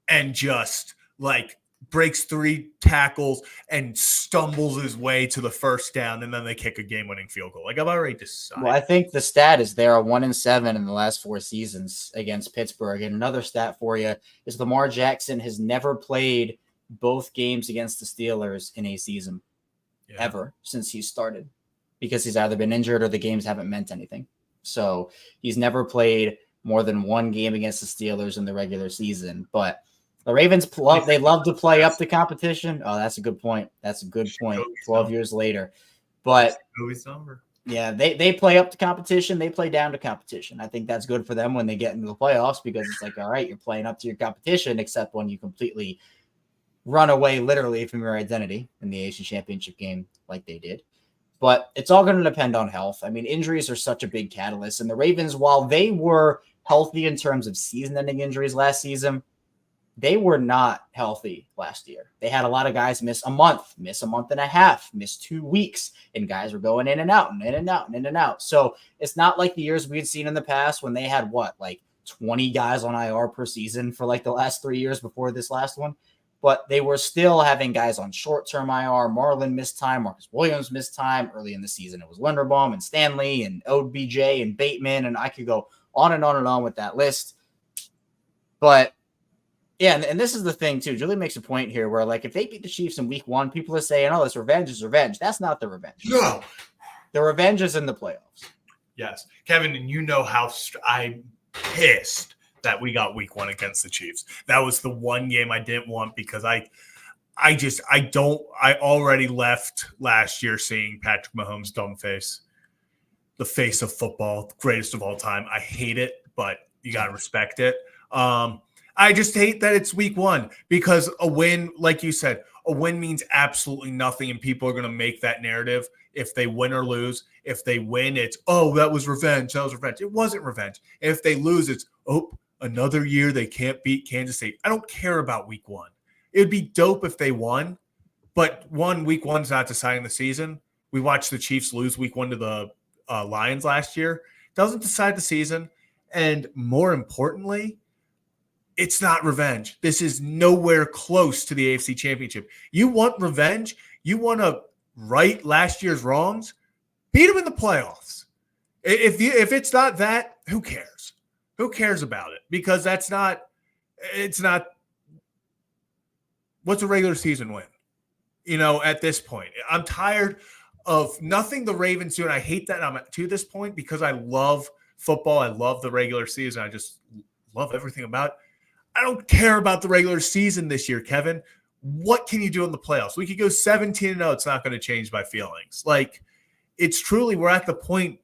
and just like breaks 3 tackles and stumbles his way to the first down, and then they kick a game-winning field goal. Like I've already decided. Well, I think the stat is they are 1-7 in the last 4 seasons against Pittsburgh. And another stat for you is Lamar Jackson has never played both games against the Steelers in a season. Yeah. Ever since he started, because he's either been injured or the games haven't meant anything. So he's never played more than 1 game against the Steelers in the regular season. But the Ravens, they love to play up the competition. Oh, that's a good point. 12 years later. But yeah, they play up the competition. They play down to competition. I think that's good for them when they get into the playoffs because it's like, all right, you're playing up to your competition, except when you completely run away literally from your identity in the Asian Championship game like they did. But it's all going to depend on health. I mean, injuries are such a big catalyst. And the Ravens, while they were healthy in terms of season-ending injuries last season, they were not healthy last year. They had a lot of guys miss a month and a half, miss 2 weeks, and guys were going in and out and in and out and in and out. So it's not like the years we had seen in the past when they had 20 guys on IR per season for like the last 3 years before this last one. But they were still having guys on short-term IR. Marlon missed time. Marcus Williams missed time. Early in the season, it was Linderbaum and Stanley and OBJ and Bateman, and I could go on and on and on with that list. But, yeah, and this is the thing, too. Julie makes a point here where, like, if they beat the Chiefs in week 1, people are saying, oh, this revenge is revenge. That's not the revenge. No. The revenge is in the playoffs. Yes. Kevin, and you know how I'm pissed that we got week 1 against the Chiefs. That was the one game I didn't want because I already left last year seeing Patrick Mahomes' dumb face, the face of football, greatest of all time. I hate it, but you got to respect it. I just hate that it's week 1 because a win, like you said, a win means absolutely nothing. And people are going to make that narrative if they win or lose. If they win, it's, oh, that was revenge. That was revenge. It wasn't revenge. If they lose, it's, oh, another year they can't beat Kansas State. I don't care about week 1. It would be dope if they won, but week 1's not deciding the season. We watched the Chiefs lose week 1 to the Lions last year. Doesn't decide the season. And more importantly, It's not revenge. This is nowhere close to the AFC Championship. You want revenge? You want to right last year's wrongs? Beat them in the playoffs. If it's not that, who cares? Who cares about it? Because it's not what's a regular season win? At this point, I'm tired of nothing the Ravens do, and I hate that I'm to this point because I love football. I love the regular season. I just love everything about it. I don't care about the regular season this year, Kevin. What can you do in the playoffs? We could go 17-0. It's not going to change my feelings. Like, it's truly, we're at the point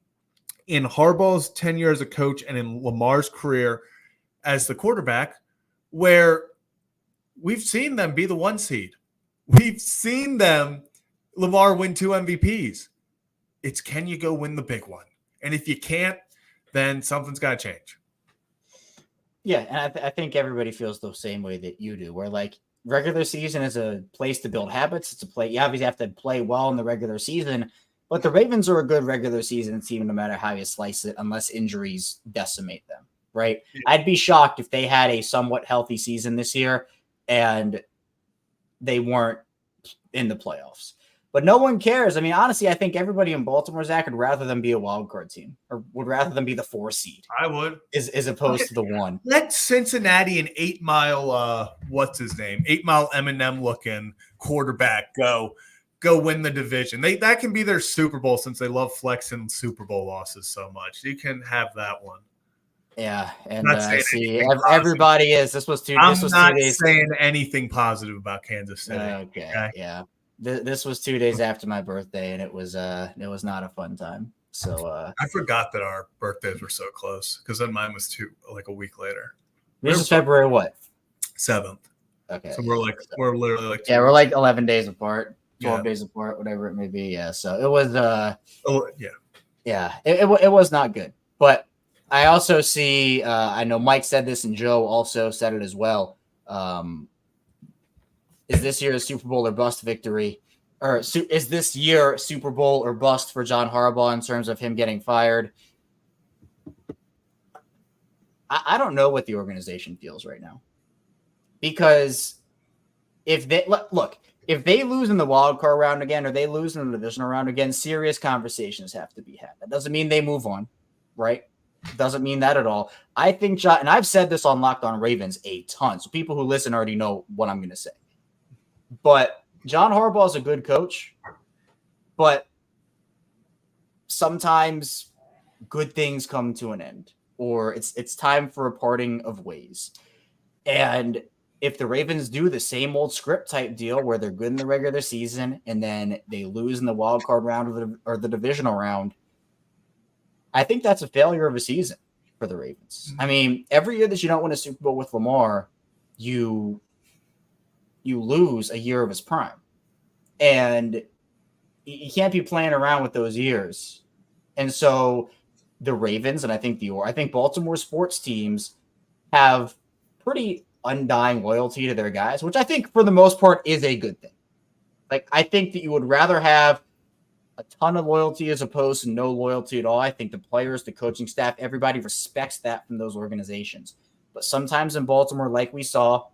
in Harbaugh's tenure as a coach and in Lamar's career as the quarterback where we've seen them be the 1 seed. We've seen Lamar win 2 MVPs. It's, can you go win the big one? And if you can't, then something's got to change. Yeah, and I think everybody feels the same way that you do, where like regular season is a place to build habits. It's a play. You obviously have to play well in the regular season, but the Ravens are a good regular season team no matter how you slice it, unless injuries decimate them, right? Yeah. I'd be shocked if they had a somewhat healthy season this year and they weren't in the playoffs. But no one cares. I mean, honestly, I think everybody in Baltimore, Zach, would rather them be a wild card team or would rather them be the 4 seed. I would. As opposed to the 1. Let Cincinnati, an 8 Mile, 8 Mile Eminem looking quarterback go win the division. That can be their Super Bowl since they love flexing Super Bowl losses so much. You can have that one. Yeah, and see, everybody is. This was 2 I'm days. not saying anything positive about Kansas City. Okay, yeah. This was 2 days after my birthday, and it was not a fun time. So I forgot that our birthdays were so close because then mine was a week later. This is February what? 7th. Okay. So we're literally like we're like 11 days apart, 12 days apart, whatever it may be. Yeah. So it was it was not good. But I also see I know Mike said this and Joe also said it as well. Is this year a Super Bowl or bust victory? Or is this year Super Bowl or bust for John Harbaugh in terms of him getting fired? I don't know what the organization feels right now. Because if they lose in the wild card round again or they lose in the divisional round again, serious conversations have to be had. That doesn't mean they move on, right? Doesn't mean that at all. I think John, and I've said this on Locked On Ravens a ton, so people who listen already know what I'm going to say. But John Harbaugh is a good coach, but sometimes good things come to an end, or it's time for a parting of ways. And if the Ravens do the same old script type deal where they're good in the regular season and then they lose in the wild card round or the divisional round, I think that's a failure of a season for the Ravens. I mean, every year that you don't win a Super Bowl with Lamar, you lose a year of his prime. And you can't be playing around with those years. And so the Ravens and I think Baltimore sports teams have pretty undying loyalty to their guys, which I think for the most part is a good thing. Like, I think that you would rather have a ton of loyalty as opposed to no loyalty at all. I think the players, the coaching staff, everybody respects that from those organizations. But sometimes in Baltimore, like we saw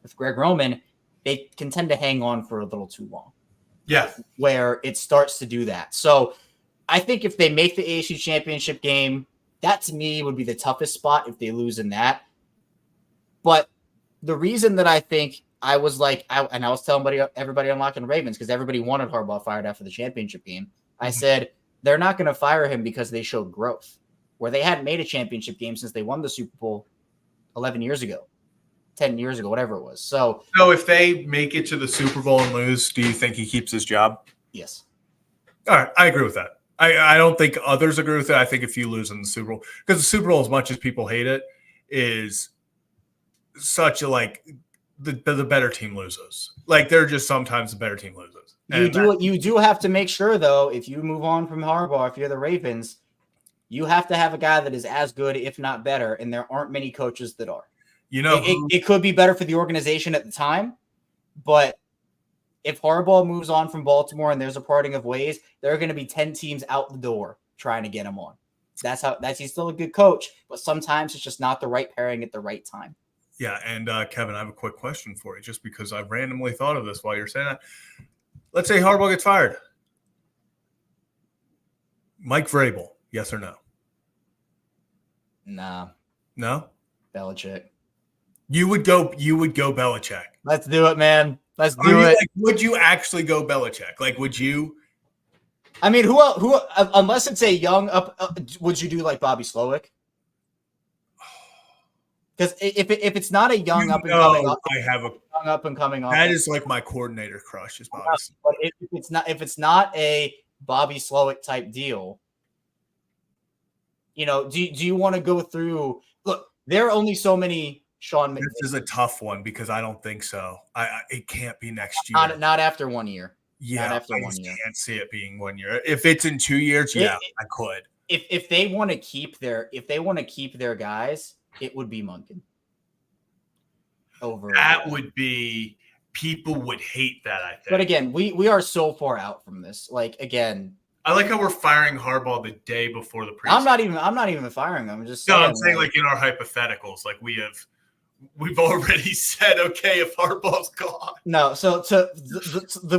with Greg Roman, they can tend to hang on for a little too long. Yeah. Where it starts to do that. So I think if they make the AFC Championship game, that to me would be the toughest spot if they lose in that. But the reason that I think I was like, I was telling everybody on Locked On Ravens, because everybody wanted Harbaugh fired after the championship game. I said, they're not going to fire him because they showed growth, where they hadn't made a championship game since they won the Super Bowl 11 years ago. 10 years ago, whatever it was. So if they make it to the Super Bowl and lose, do you think he keeps his job? Yes. All right. I agree with that. I don't think others agree with it. I think if you lose in the Super Bowl, because the Super Bowl, as much as people hate it, is such a the better team loses. Like, they're just sometimes the better team loses. You do have to make sure, though, if you move on from Harbaugh, if you're the Ravens, you have to have a guy that is as good, if not better, and there aren't many coaches that are. It could be better for the organization at the time, but if Harbaugh moves on from Baltimore and there's a parting of ways, there are going to be 10 teams out the door trying to get him on. He's still a good coach, but sometimes it's just not the right pairing at the right time. Yeah, and Kevin, I have a quick question for you, just because I randomly thought of this while you're saying that. Let's say Harbaugh gets fired. Mike Vrabel, yes or no? Nah. No? Belichick. You would go Belichick. Let's do it, man. Let's do it. Like, would you actually go Belichick? Like, would you? I mean, who unless it's a young would you do like Bobby Slowick? Because if it's not a young up and coming, I have a young up and coming. That is like my coordinator crush, is Bobby. But if it's not a Bobby Slowick type deal, do you want to go through? Look, there are only so many Sean. This is a tough one because I don't think so. It can't be next year. Not after 1 year. Yeah, not after 1 year. Can't see it being 1 year. If it's in 2 years, I could. If they want to keep their guys, it would be Munkin. Would be, people would hate that, I think. But again, we are so far out from this. Like, again, I like how we're firing Harbaugh the day before the preseason. I'm not even firing him. I'm just saying. No, I'm saying like in our hypotheticals, like we've already said, okay, if Harbaugh's gone. No, so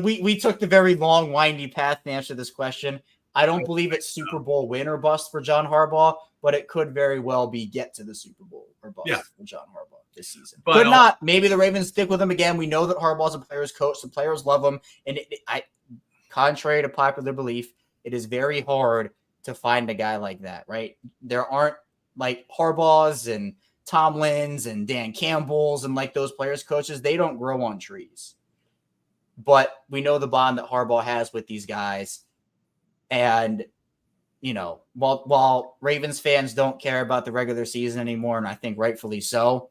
we took the very long, windy path to answer this question. I don't believe it's Super Bowl win or bust for John Harbaugh, but it could very well be get to the Super Bowl or bust for John Harbaugh this season. But could not. Maybe the Ravens stick with him again. We know that Harbaugh's a player's coach. The players love him. And contrary to popular belief, it is very hard to find a guy like that, right? There aren't like Harbaugh's and Tomlin's and Dan Campbell's and like those players' coaches. They don't grow on trees. But we know the bond that Harbaugh has with these guys. And, while Ravens fans don't care about the regular season anymore, and I think rightfully so,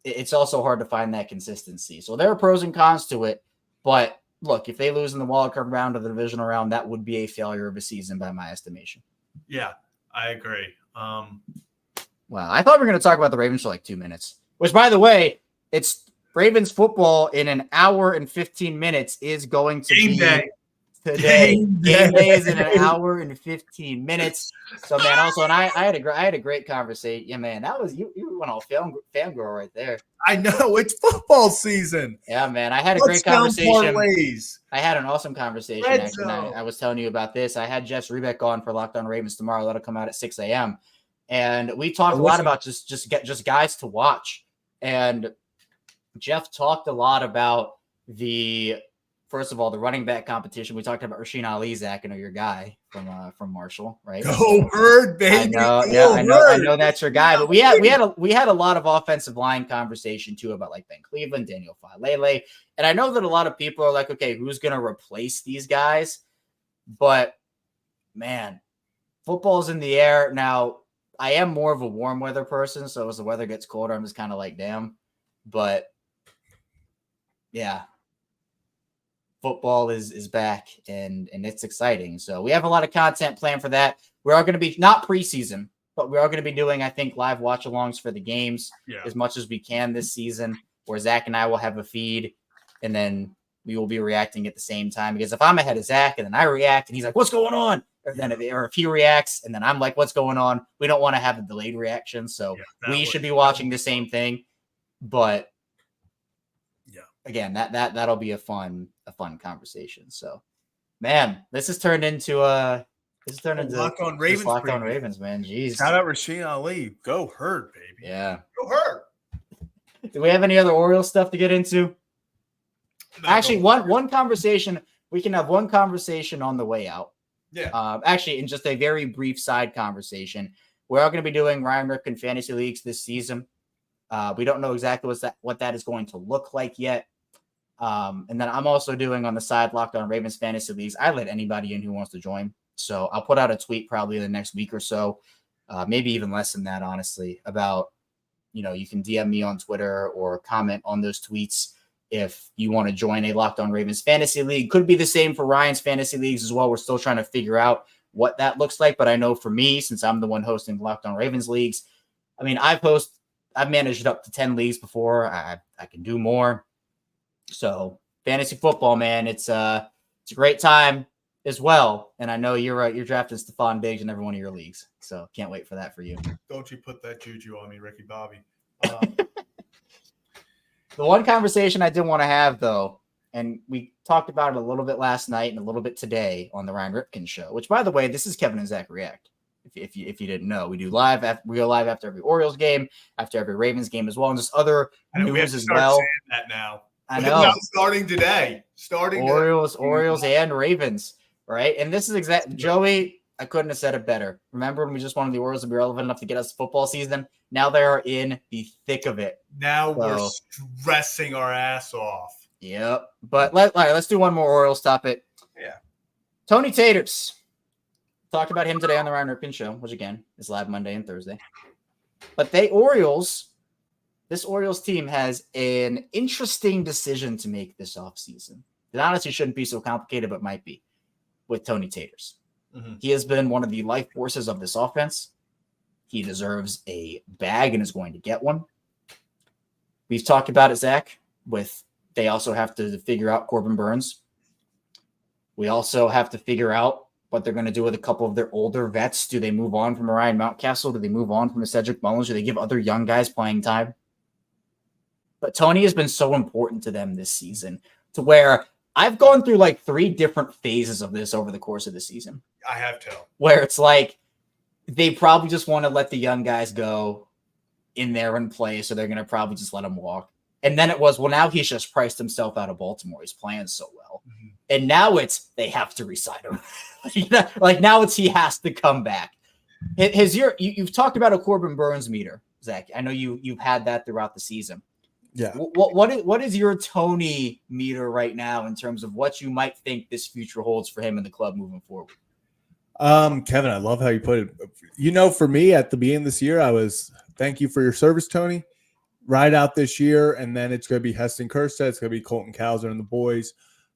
it's also hard to find that consistency. So there are pros and cons to it. But look, if they lose in the wildcard round or the divisional round, that would be a failure of a season by my estimation. Yeah, I agree. Wow, I thought we were going to talk about the Ravens for like 2 minutes, which, by the way, it's Ravens football in an hour and 15 minutes is going to be today. Game day is in an hour and 15 minutes. So, man, also, and I had a great conversation. Yeah, man, that was you went all fangirl right there. I know, it's football season. Yeah, man, I had a great conversation. I had an awesome conversation. Actually, I was telling you about this. I had Jess Rebeck on for Locked On Ravens tomorrow. That'll come out at 6 a.m. And we talked a lot about just guys to watch. And Jeff talked a lot about first of all, the running back competition. We talked about Rasheen Ali, Zach. I know your guy from Marshall, right? Go Bird, baby. I know that's your guy. But we had a lot of offensive line conversation too about like Ben Cleveland, Daniel Falele. And I know that a lot of people are like, okay, who's going to replace these guys? But man, football's in the air. Now, I am more of a warm weather person. So as the weather gets colder, I'm just kind of like, damn. But yeah. Football is back and it's exciting. So we have a lot of content planned for that. We are going to be not preseason, but we are going to be doing, I think, live watch alongs for the games as much as we can this season, where Zach and I will have a feed and then we will be reacting at the same time. Because if I'm ahead of Zach and then I react and he's like, what's going on? Or if he reacts and then I'm like, what's going on? We don't want to have a delayed reaction. So we should be watching the same thing. But again, that'll be a fun conversation. So, man, this has turned into Locked On Ravens. Locked On Ravens, man. Jeez. Shout out Rasheen Ali. Go Herd, baby. Yeah. Go Herd. Do we have any other Orioles stuff to get into? No, actually, one conversation. We can have one conversation on the way out. Yeah. Actually, in just a very brief side conversation, we're all going to be doing Ryan Ripken fantasy leagues this season. We don't know exactly what that is going to look like yet. And then I'm also doing on the side Locked On Ravens fantasy leagues. I let anybody in who wants to join. So I'll put out a tweet probably in the next week or so, maybe even less than that, honestly, about, you can DM me on Twitter or comment on those tweets if you want to join a Locked On Ravens fantasy league. Could be the same for Ryan's fantasy leagues as well. We're still trying to figure out what that looks like. But I know for me, since I'm the one hosting Locked On Ravens leagues, I mean, I've managed up to 10 leagues before. I can do more. So fantasy football, man, it's a great time as well. And I know you're drafting Stephon Diggs in every one of your leagues. So can't wait for that for you. Don't you put that juju on me, Ricky Bobby. The one conversation I did want to have, though, and we talked about it a little bit last night and a little bit today on the Ryan Ripken show, which, by the way, this is Kevin and Zach React. If you didn't know, we go live after every Orioles game, after every Ravens game as well, and just other news as well. Saying that now. I know. No, starting today. Orioles and Ravens, right? And this is Joey, I couldn't have said it better. Remember when we just wanted the Orioles to be relevant enough to get us football season? Now they are in the thick of it. Now we're stressing our ass off. Yep. But let's do one more Orioles topic. Yeah. Tony Taters. Talked about him today on the Ryan Ripken show, which again is live Monday and Thursday. But this Orioles team has an interesting decision to make this offseason. It honestly shouldn't be so complicated, but might be with Tony Taters. Mm-hmm. He has been one of the life forces of this offense. He deserves a bag and is going to get one. We've talked about it, Zach, they also have to figure out Corbin Burns. We also have to figure out what they're going to do with a couple of their older vets. Do they move on from Ryan Mountcastle? Do they move on from Cedric Mullins? Do they give other young guys playing time? But Tony has been so important to them this season to where I've gone through like 3 different phases of this over the course of the season. I have to. Where it's like they probably just want to let the young guys go in there and play, so they're going to probably just let them walk. And then it was, well, now he's just priced himself out of Baltimore. He's playing so well. Mm-hmm. And now they have to resign him. Like now he has to come back. You've talked about a Corbin Burns meter, Zach. I know you've had that throughout the season. Yeah. What is your Tony meter right now in terms of what you might think this future holds for him in the club moving forward? Kevin, I love how you put it. For me at the beginning of this year, I was thank you for your service, Tony. Ride out this year, and then it's going to be Heston Kjerstad, it's going to be Colton Cowser and the boys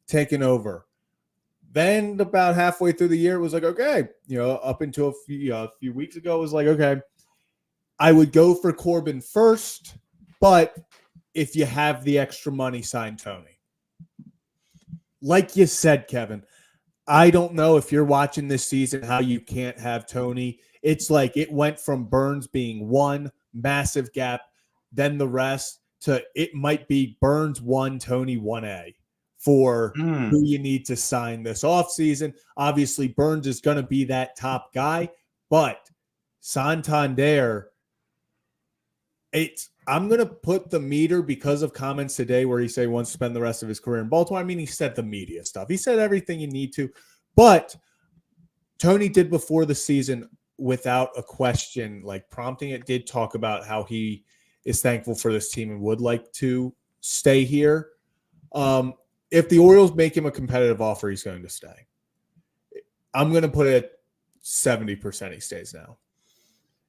taking over. Then about halfway through the year, it was like, okay, up until a few weeks ago, it was like, okay, I would go for Corbin first, but if you have the extra money, sign Tony. Like you said, Kevin, I don't know if you're watching this season how you can't have Tony. It's like it went from Burns being 1 massive gap, then the rest to it might be Burns 1, Tony 1A for who you need to sign this offseason. Obviously, Burns is going to be that top guy, but Santander, I'm going to put the meter because of comments today where he said he wants to spend the rest of his career in Baltimore. I mean, he said the media stuff. He said everything you need to, but Tony did before the season without a question, like prompting it, did talk about how he is thankful for this team and would like to stay here. If the Orioles make him a competitive offer, he's going to stay. I'm going to put it at 70% he stays now,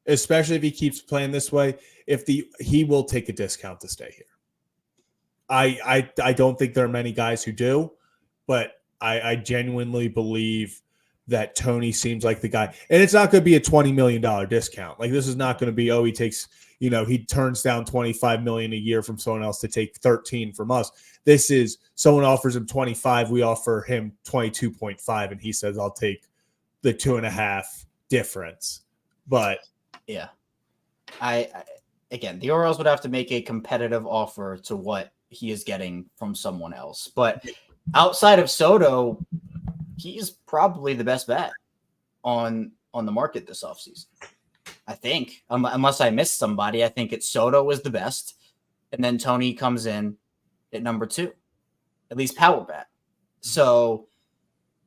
especially if he keeps playing this way. He will take a discount to stay here. I don't think there are many guys who do, but I genuinely believe that Tony seems like the guy. And it's not going to be a $20 million discount. Like this is not going to be, he takes, he turns down $25 million a year from someone else to take 13 from us. This is someone offers him 25. We offer him 22.5. And he says, I'll take the 2.5 difference. But yeah, again, the Orioles would have to make a competitive offer to what he is getting from someone else. But outside of Soto, he's probably the best bet on the market this offseason. I think, unless I missed somebody, I think Soto is the best. And then Tony comes in at number 2, at least power bat. So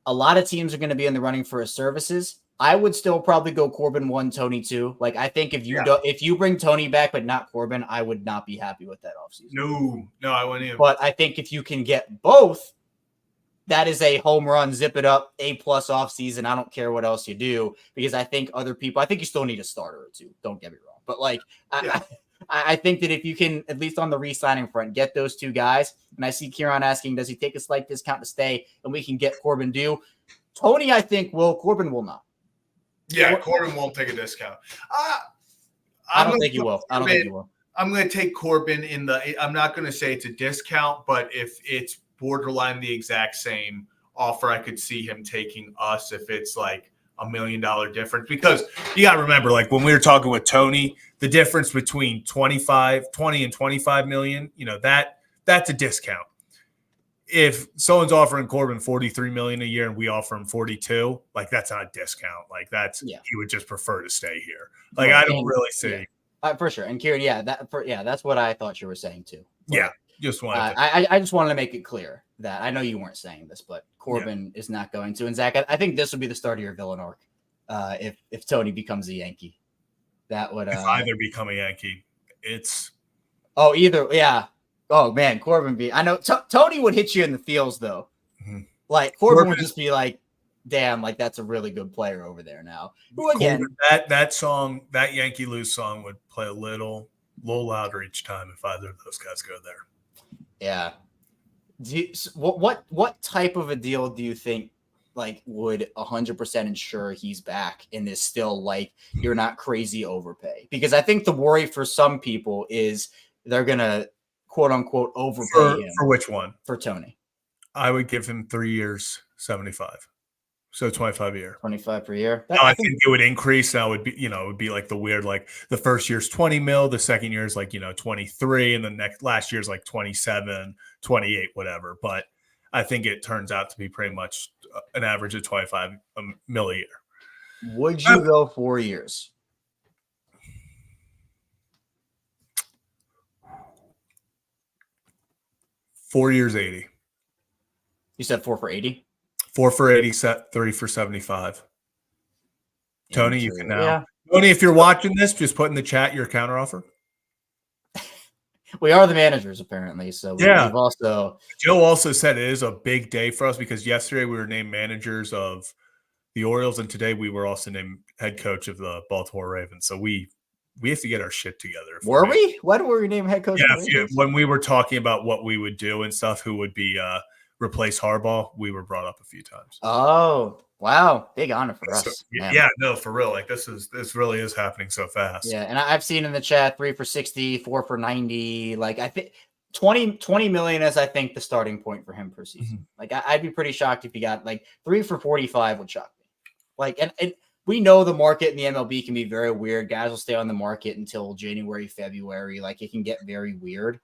a lot of teams are going to be in the running for his services. I would still probably go Corbin 1, Tony 2. Like, I think if you bring Tony back, but not Corbin, I would not be happy with that offseason. No, I wouldn't even. But I think if you can get both, that is a home run, zip it up, A+ offseason. I don't care what else you do, because I think you still need a starter or 2. Don't get me wrong. But I think that if you can, at least on the re-signing front, get those 2 guys, and I see Kieran asking, does he take a slight discount to stay, and we can get Corbin due? Tony, I think, will. Corbin will not. Yeah, Corbin won't take a discount. I don't think he will. I'm going to take Corbin I'm not going to say it's a discount, but if it's borderline the exact same offer, I could see him taking us if it's like $1 million difference. Because you got to remember, like when we were talking with Tony, the difference between 20 and 25 million, that's a discount. If someone's offering Corbin 43 million a year and we offer him 42, like that's not a discount. Like he would just prefer to stay here. Like I don't really see. For sure. And Kieran, that's what I thought you were saying too. But, just wanted I just wanted to make it clear that I know you weren't saying this, but Corbin is not going to. And Zach, I think this would be the start of your villain arc. If Tony becomes a Yankee, that would if either become a Yankee, it's either. Yeah. Oh man, Corbin I know Tony would hit you in the feels though. Mm-hmm. Like Corbin would just be like, damn, like that's a really good player over there now. Who again? That song, that Yankee Lose song would play a little louder each time if either of those guys go there. Yeah. What type of a deal do you think like would 100% ensure he's back and is still like you're not crazy overpay? Because I think the worry for some people is they're gonna quote unquote overpay him. For which one? For Tony. I would give him 3 years, 75. So 25 a year. 25 per year. I think it would increase. Now it would be like the weird, like the first year's 20 mil, the second year's like, 23, and the last year's like 27, 28, whatever. But I think it turns out to be pretty much an average of 25 mil a year. Would you go 4 years? $4 years, 80. You said 4 for 80? 4 for 80, 3 for 75. Tony, you can now. Yeah. Tony, if you're watching this, just put in the chat your counteroffer. We are the managers, apparently. So we've also. Joe also said it is a big day for us because yesterday we were named managers of the Orioles, and today we were also named head coach of the Baltimore Ravens. So we have to get our shit together. Were we? When were we named head coach? Yeah, when we were talking about what we would do and stuff, who would be replace Harbaugh, we were brought up a few times. Oh, wow. Big honor for us. So, yeah, no, for real. Like this really is happening so fast. Yeah, and I've seen in the chat 3 for 60, 4 for 90. Like I think 20 million is I think the starting point for him per season. Like I'd be pretty shocked if he got like 3 for 45 would shock me. Like and we know the market in the MLB can be very weird. Guys will stay on the market until January, February. Like it can get very weird.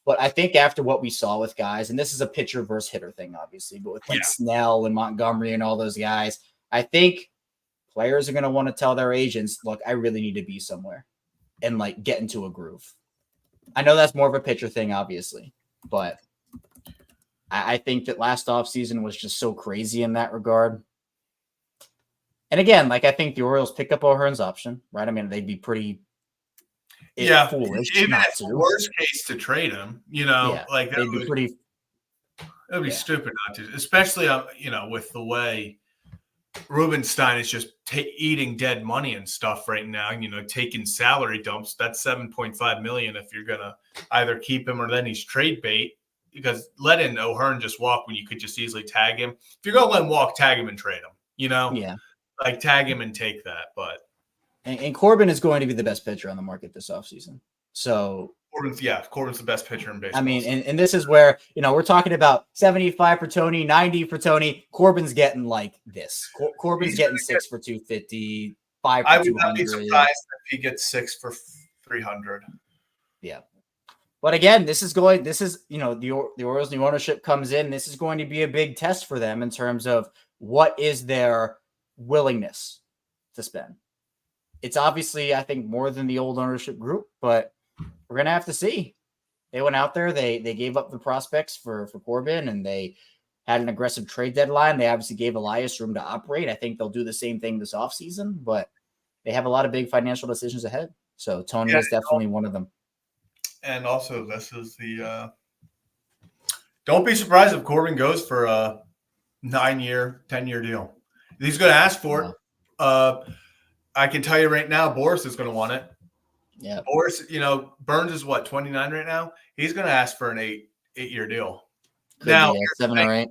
But I think after what we saw with guys, and this is a pitcher versus hitter thing, obviously, but with like Snell and Montgomery and all those guys, I think players are going to want to tell their agents, look, I really need to be somewhere and like get into a groove. I know that's more of a pitcher thing, obviously, but I think that last offseason was just so crazy in that regard. And again, like I think the Orioles pick up O'Hearn's option, right? I mean, they'd be pretty foolish. Even if the worst case to trade him, like that would be pretty. That'd be stupid not to, especially with the way Rubenstein is just eating dead money and stuff right now. Taking salary dumps. That's $7.5 million if you're gonna either keep him or then he's trade bait. Because letting O'Hearn just walk when you could just easily tag him. If you're gonna let him walk, tag him and trade him. Like tag him and take that, but. And Corbin is going to be the best pitcher on the market this offseason. So Corbin's the best pitcher in baseball. I mean, and this is where, we're talking about 75 for Tony, 90 for Tony. Corbin's getting like this. Corbin's getting 6 for 250, 5 for 200. I would not be surprised if he gets 6 for 300. Yeah. But again, the Orioles new ownership comes in. This is going to be a big test for them in terms of what is their willingness to spend. It's obviously, I think, more than the old ownership group, but we're going to have to see. They went out there. They gave up the prospects for Corbin, and they had an aggressive trade deadline. They obviously gave Elias room to operate. I think they'll do the same thing this offseason, but they have a lot of big financial decisions ahead. So Tony is definitely one of them. And also, this is the don't be surprised if Corbin goes for a 9-year, 10-year deal. He's going to ask for it. I can tell you right now, Boris is going to want it. Yeah. Boris, Burns is 29 right now. He's going to ask for an 8-year deal. Could now, 7 or 8.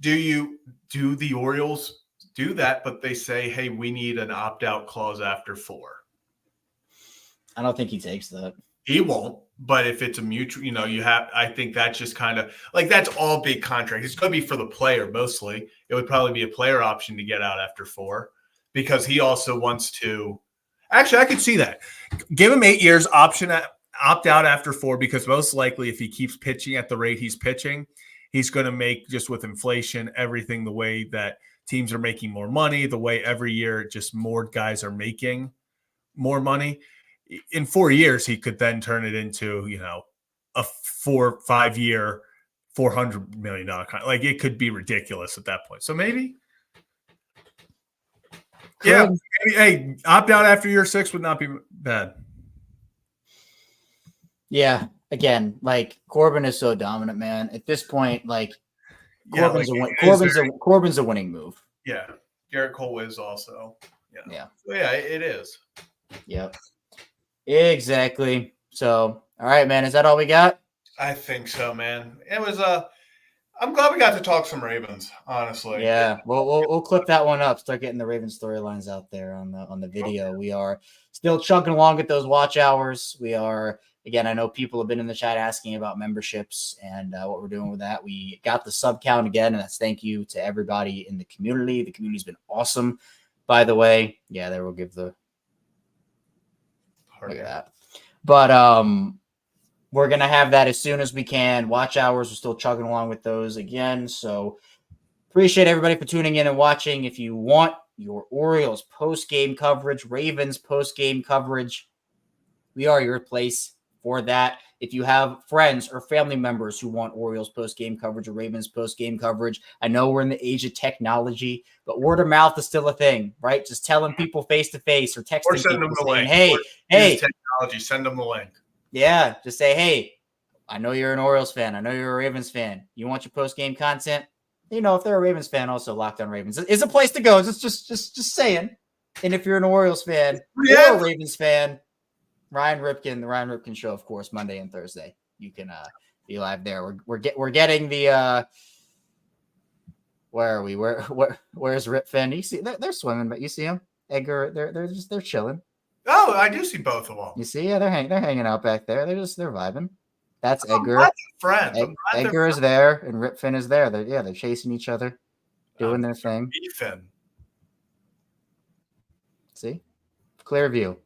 Do the Orioles do that? But they say, hey, we need an opt-out clause after 4. I don't think he takes that. He won't. But if it's a mutual, I think that's just kind of like that's all big contract. It's going to be for the player mostly. It would probably be a player option to get out after 4. Because he also wants to Actually, I could see that. Give him 8 years, opt out after 4, because most likely if he keeps pitching at the rate he's pitching, he's going to make, just with inflation, everything the way that teams are making more money, the way every year just more guys are making more money. In 4 years, he could then turn it into, a 4-5 year, $400 million contract. Like, it could be ridiculous at that point. So maybe. Yeah. Hey, opt out after year 6 would not be bad. Yeah. Again, like, Corbin is so dominant, man. At this point, like, Corbin's a winning move. Yeah. Garrett Cole is also. Yeah. So yeah, it is. Yep. Exactly. So, all right, man. Is that all we got? I think so, man. It was I'm glad we got to talk some Ravens, honestly. Yeah. We'll clip that one up. Start getting the Ravens storylines out there on the video. Okay. We are still chugging along at those watch hours. We are. Again, I know people have been in the chat asking about memberships and what we're doing with that. We got the sub count again, and that's thank you to everybody in the community. The community's been awesome, by the way. Yeah, there we'll give the look at that. But we're gonna have that as soon as we can. Watch hours, we're still chugging along with those again. So appreciate everybody for tuning in and watching. If you want your Orioles post-game coverage, Ravens post-game coverage, we are your place for that. If you have friends or family members who want Orioles post-game coverage or Ravens post-game coverage, I know we're in the age of technology, but word of mouth is still a thing, right? Just telling people face-to-face or texting people saying, hey, technology, send them the link. Yeah, just say, hey, I know you're an Orioles fan. I know you're a Ravens fan. You want your post-game content? If they're a Ravens fan, also Locked On Ravens is a place to go. Just saying. And if you're an Orioles fan or a Ravens fan, the Ryan Ripken Show, of course, Monday and Thursday. You can be live there. We're getting the where are we? Where's Ripfin? You see they're swimming, but you see them. Edgar, they're chilling. Oh, I do see both of them. You see, yeah, they're hanging out back there. They're vibing. That's Edgar. Edgar is there, and Ripfin is there. They're chasing each other, doing their thing. Ethan. See, clear view.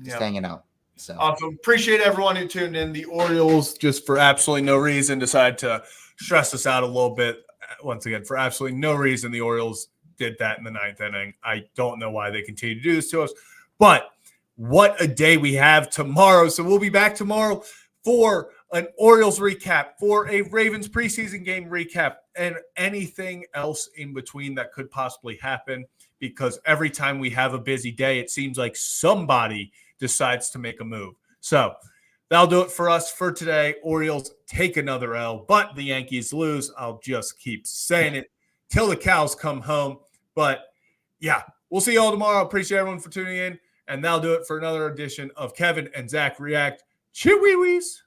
Just hanging out. So awesome. Appreciate everyone who tuned in. The Orioles, just for absolutely no reason, decided to stress us out a little bit. Once again, for absolutely no reason, the Orioles did that in the 9th inning. I don't know why they continue to do this to us, but what a day we have tomorrow. So we'll be back tomorrow for an Orioles recap, for a Ravens preseason game recap, and anything else in between that could possibly happen, because every time we have a busy day, it seems like somebody decides to make a move. So that'll do it for us for today. Orioles take another L, but the Yankees lose. I'll just keep saying it till the cows come home. But yeah, we'll see you all tomorrow. Appreciate everyone for tuning in. And that'll do it for another edition of Kevin and Zach React. Chewies.